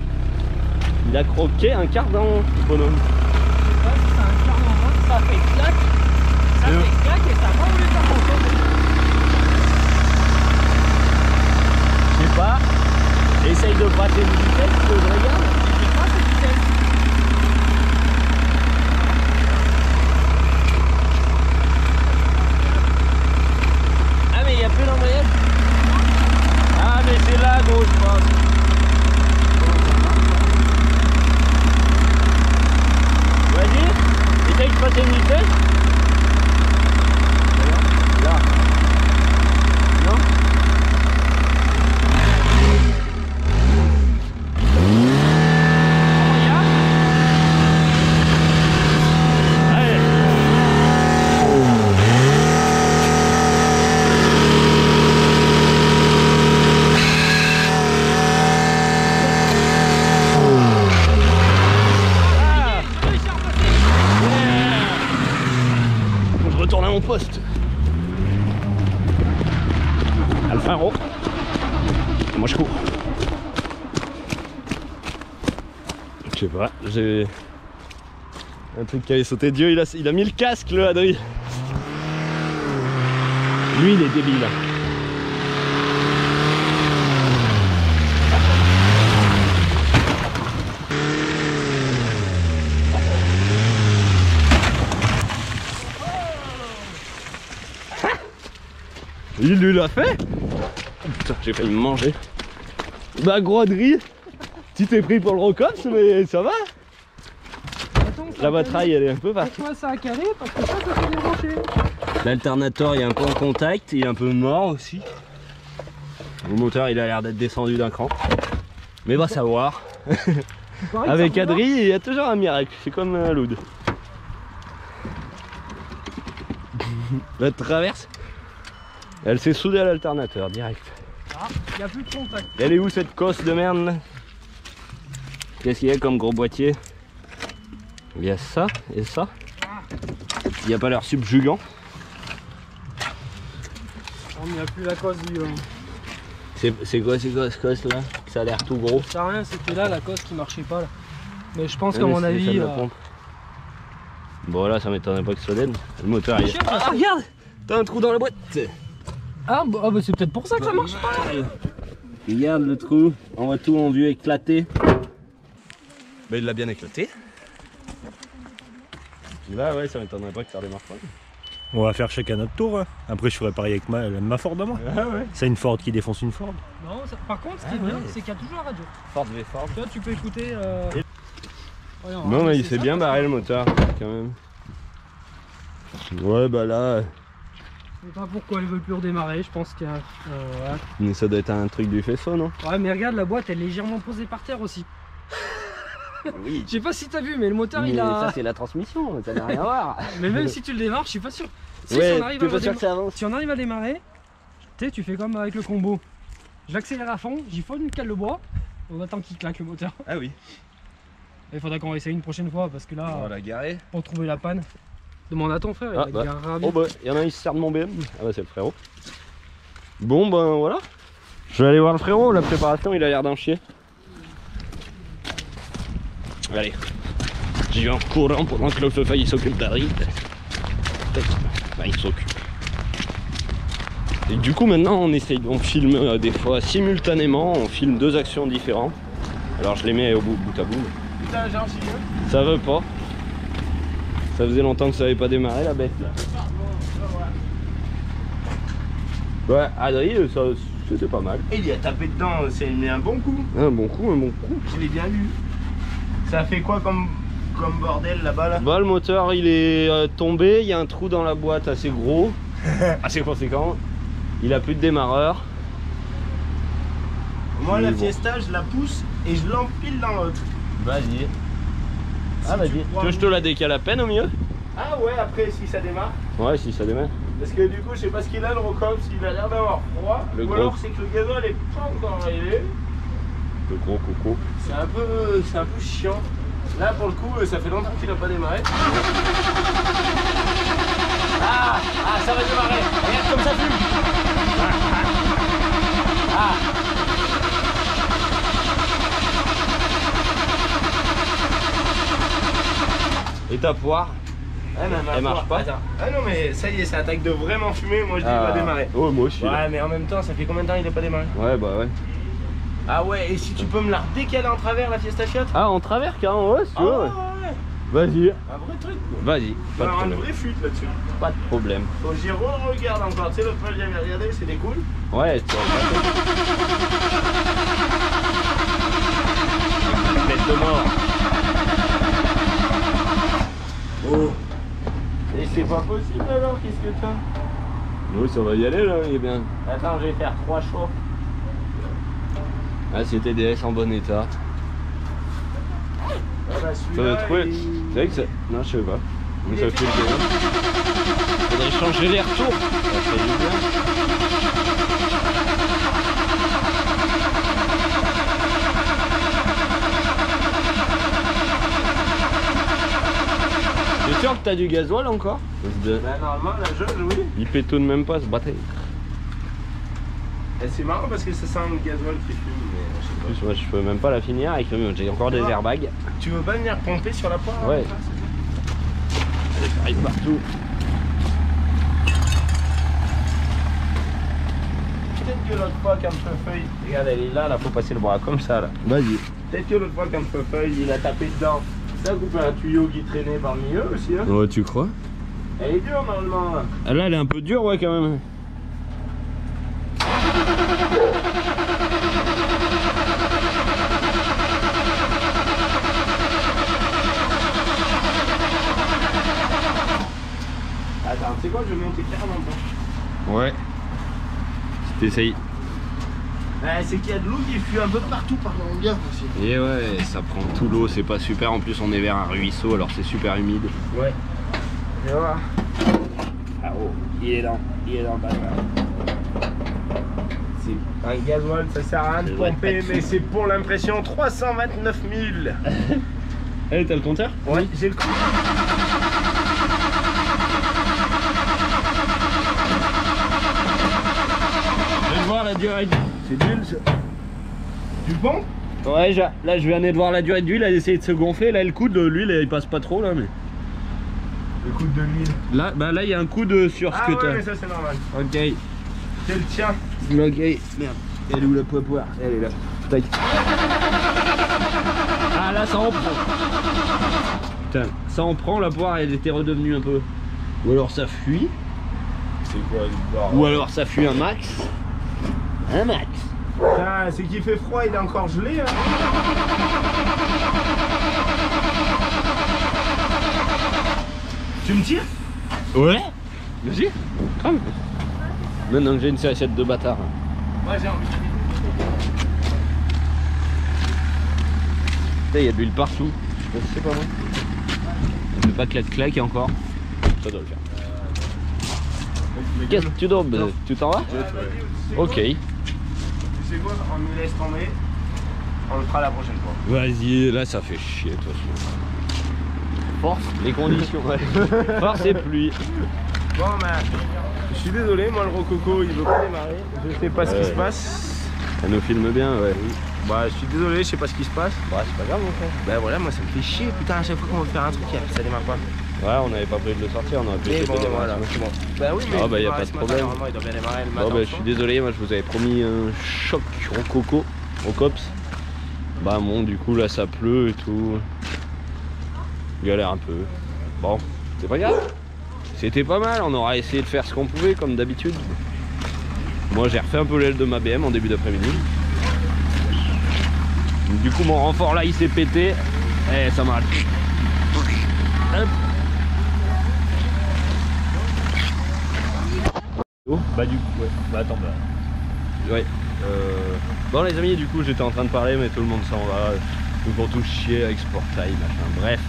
Il a croqué un quart d'an, le bonhomme. Ça fait clac. Ça fait Là. Non? Je retourne à mon poste. Alfaro. Moi je cours. Je sais pas, j'ai un truc qui avait sauté de Dieu, il a mis le casque le Adri. Lui il est débile. Il lui l'a fait. Oh, putain, j'ai failli me manger. Bah gros Adri, tu t'es pris pour le Rocops, mais ça va. Attends, La batraille elle est un peu partie. Pourquoi ça a calé? Parce que ça s'est débranché. L'alternateur il est un peu en contact, il est un peu mort aussi. Le moteur il a l'air d'être descendu d'un cran. Mais va savoir. Avec Adri il y a toujours un miracle, c'est comme un loud. La traverse, elle s'est soudée à l'alternateur direct. Ah, il n'y a plus de contact. Elle est où cette cosse de merde là? Qu'est-ce qu'il y a comme gros boîtier? Il y a ça et ça. Il n'y a pas l'air subjugant. Il n'y a plus la cosse du... C'est quoi ce cosse là? Ça a l'air tout gros. Ça sert à rien, c'était là la cosse qui marchait pas là. Mais je pense Ouais, qu'à mais mon c'est avis... celle de la pompe. Bon là ça m'étonnerait pas que ce soit dead. Le moteur il est... Ah regarde! T'as un trou dans la boîte! Ah bah, c'est peut-être pour ça que ça marche pas. Regarde le trou, on voit tout en vue éclater. Bah il l'a bien éclaté. Là ouais ça m'étonnerait pas que ça redémarre pas. On va faire chacun notre tour. Hein. Après, je ferai pareil avec ma Ford à moi. Ah ouais. C'est une Ford qui défonce une Ford. Non, par contre, ce qui est bien, c'est qu'il y a toujours la radio. Ford v Ford. Tu vois, tu peux écouter... Non mais il s'est bien barré le moteur quand même. Ouais bah là... Je sais pas pourquoi elle veut plus redémarrer, je pense qu'il y a... voilà. Mais ça doit être un truc du faisceau non? Ouais mais regarde, la boîte elle est légèrement posée par terre aussi. Oui. Je sais pas si t'as vu mais le moteur Mais il a... ça c'est la transmission, ça n'a rien à voir. Mais même si tu le démarres, je suis pas sûr. Si, Ouais, si on arrive t'es à pas sûr que ça avance. si on arrive à démarrer, tu sais, tu fais comme avec le combo. J'accélère à fond, j'y fonds une cale de bois, on attend qu'il claque le moteur. Ah oui. Il faudra qu'on essaye une prochaine fois parce que là, On va la garer. pour trouver la panne, demande à ton frère, il Ah, la bah. garera bien. Oh bah, il y en a un qui se sert de mon BM. Ah bah c'est le frérot. Bon ben voilà. Je vais aller voir le frérot, la préparation il a l'air d'en chier. Allez. J'y vais en courant pendant que l'autre il s'occupe d'Adri. Bah il s'occupe. Et du coup maintenant on filme des fois simultanément, on filme deux actions différentes. Alors je les mets au bout à bout. Putain, j'ai un chien. Ça veut pas. Ça faisait longtemps que ça avait pas démarré la bête là. Ouais, Adri, ça c'était pas mal. Et il y a tapé dedans, c'est mis un bon coup. Un bon coup, un bon coup. Je l'ai bien lu. Ça a fait quoi comme bordel là-bas là? Bah le moteur il est tombé, il y a un trou dans la boîte assez gros, assez conséquent. Il a plus de démarreur. Moi la bon. Fiesta je la pousse et je l'empile dans l'autre. Vas-y. Ah Si vas-y. tu Tu crois- veux que je te la décale à peine au mieux? Ah ouais, après si ça démarre. Ouais si ça démarre. Parce que du coup je sais pas ce qu'il a le Rocops, il a l'air d'avoir froid. Le Ou gros. alors c'est que le gazole est pas encore arrivé. Le gros coco. C'est un peu chiant. Là pour le coup ça fait longtemps qu'il a pas démarré. Ah ça va démarrer. Regarde comme ça fume. Et ta poire? Ah, non, Elle marche pas. Attends. Ah non mais ça y est, ça attaque de vraiment fumer, moi je dis il va démarrer. Oh moi aussi. Ouais mais en même temps ça fait combien de temps il a pas démarré? Ouais bah ouais. Ah ouais, et si tu peux me la redécaler en travers la Fiesta Fiat? Ah en travers carrément ouais si tu Ah veux. ouais, Ouais. ouais. Vas-y. Un vrai truc quoi. Vas-y. Il Pas va de avoir une problème. vraie fuite là-dessus. Pas de problème. Faut que j'y regarde encore, tu sais l'autre fois j'avais regardé, c'était cool. Ouais tu tête de mort. Oh. Et c'est pas possible alors, qu'est-ce que t'as? Oui, ça va y aller là, il est bien. Attends, je vais faire 3 chauffes. Ah, c'est TDS en bon état. Ah bah Ça celui-là, va trouver. C'est vrai que ça. Non, je sais pas. Mais ça fait le bien. Faudrait changer les retours. Ça fait du bien. T'es sûr que t'as du gasoil encore? Bah normalement la jauge, oui. Il pétonne même pas ce bâtard. Et c'est marrant parce que ça sent le gasoil qui fume, mais je sais En pas. plus, moi je peux même pas la finir avec le mien. J'ai encore des airbags. Tu veux pas venir pomper sur la poire? Ouais. Là, Allez, ça arrive partout. peut-être que l'autre fois, quand Feu-Feuille, regarde, elle est là, là, faut passer le bras comme ça, là. Vas-y. Peut-être que l'autre fois, quand Feu-Feuille, il a tapé dedans. Ça coupe un tuyau qui traînait parmi eux aussi, hein. Ouais, tu crois? Elle est dure, normalement, là. Ah, là, elle est un peu dure, ouais, quand même. Attends, tu sais quoi, je vais monter carrément dedans. Ouais. Si t'essayes. C'est qu'il y a de l'eau qui fuit un peu partout par la longueur aussi. Et ouais, ça prend tout l'eau, c'est pas super. En plus, on est vers un ruisseau, alors c'est super humide. Ouais. Et voilà. Ah oh, il est dans le bâtard. C'est un gasoil, ça sert à rien de pomper, mais c'est pour l'impression 329 000. Eh, t'as le compteur? Ouais, j'ai le compteur. Je vais voir la durée. C'est d'huile, ça. Du bon? Ouais, là je viens de voir la durée de l'huile, elle essaie de se gonfler. Là, le coude de l'huile, il passe pas trop là, mais. Le coude de l'huile. Là, bah là, il y a un coude sur ce Ah que ouais, t'as. mais ça c'est normal. Ok. C'est le tien. Ok. Merde. Elle est où la poire? Elle est là. Tac. Ah là, ça en prend. Putain, ça en prend, la poire, elle était redevenue un peu. Ou alors ça fuit. C'est quoi une barre? Ou alors ça fuit un max. Un max. Ah, c'est qu'il fait froid, il est encore gelé. Hein. Tu me tires? Ouais. Vas-y. Crame. Maintenant que j'ai une assiette de bâtard. Ouais, j'ai envie. Putain, il y a de l'huile partout. Je sais pas si c'est pas moi. Je veux pas claque encore. Ça doit le faire. Qu'est-ce que tu donnes? Tu t'en vas? Ok. Tu sais quoi? On nous laisse tomber. On le fera la prochaine fois. Vas-y, là ça fait chier de toute façon. Force, les conditions. Ouais. Force et pluie. Bon, bah, je suis désolé, moi le rococo il veut pas démarrer. Je sais pas ce qui se passe. Ça nous filme bien, ouais. Bah, je suis désolé, je sais pas ce qui se passe. Bah, c'est pas grave, mon frère. Bah, voilà, moi ça me fait chier. Putain, à chaque fois qu'on veut faire un truc, ça démarre pas. Ouais, on n'avait pas prévu de le sortir, on aurait pu Mais essayer bon, de le démarrer. voilà, c'est bon. Bah, oui, mais Ah, bah, y a il pas de ce matin, problème. normalement, il doit bien démarrer le matin. Bon, bah, je suis désolé, moi je vous avais promis un choc rococo au COPS. Bah, bon, du coup, là ça pleut et tout. Galère un peu. Bon, c'est pas grave. C'était pas mal, on aura essayé de faire ce qu'on pouvait comme d'habitude. Moi j'ai refait un peu l'aile de ma BM en début d'après-midi. Du coup mon renfort là il s'est pété. Et ça m'a... Hop. Oh. Bah du coup, ouais. Bah attends, bah. Ouais. Bon les amis, du coup j'étais en train de parler mais tout le monde s'en va. Ils vont tous chier avec Sportail, machin. Bref.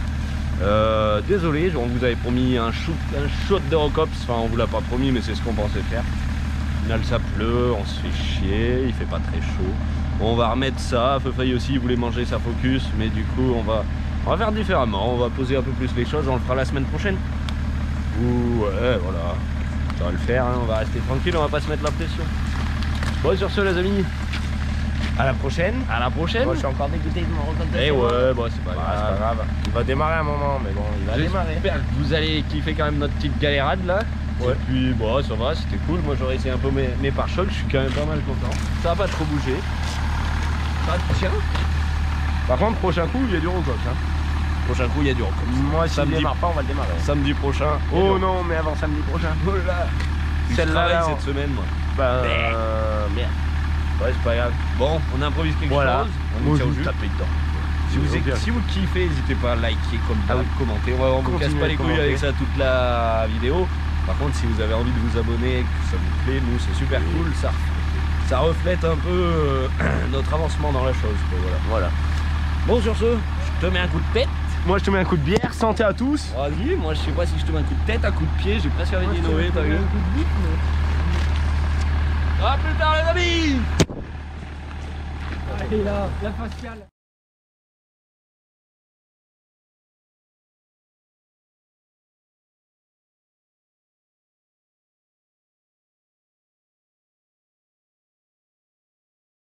Désolé, on vous avait promis un shot d'Eurocops. Enfin on vous l'a pas promis mais c'est ce qu'on pensait faire. Au final ça pleut, on se fait chier, il fait pas très chaud. On va remettre ça, Feu-Feuille aussi il voulait manger sa Focus, mais du coup on va faire différemment, on va poser un peu plus les choses, on le fera la semaine prochaine. Ouh ouais voilà, ça va le faire, hein. On va rester tranquille, on va pas se mettre la pression. Bon sur ce les amis, À la prochaine. à la prochaine. Moi je suis encore dégoûté de mon recompte. Et ouais, bon c'est pas Bah, c'est pas grave. grave. Il va démarrer un moment, mais bon, il va démarrer. J'espère que vous allez kiffer quand même notre petite galérade là. Ouais. Et puis bon ça va, c'était cool. Moi j'aurais essayé un peu mes pare-chocs, je suis quand même pas mal content. Ça va pas trop bouger. Ça tient. Par contre prochain coup il y a du Rocops hein. Prochain coup il y a du Rocops. Moi si Samedi. il démarre pas, on va le démarrer. Samedi prochain. Oh non, mais avant samedi prochain. Oh là. Celle-là, là, cette semaine moi. Bah, merde. Ouais c'est pas grave. Bon on improvise quelque Voilà. chose. On Moi tient je au vais jus. taper dedans. Si vous kiffez, n'hésitez pas à liker, commenter. On vous casse pas les couilles avec ça toute la vidéo. Par contre, si vous avez envie de vous abonner, que ça vous plaît, nous c'est super cool. Ça reflète un peu notre avancement dans la chose. Voilà. Bon, sur ce, je te mets un coup de pète. Moi je te mets un coup de bière, santé à tous. Vas-y, moi je sais pas si je te mets un coup de tête, un coup de pied, j'ai presque envie d'innover, t'as vu. A plus tard les amis. Allez là, la faciale.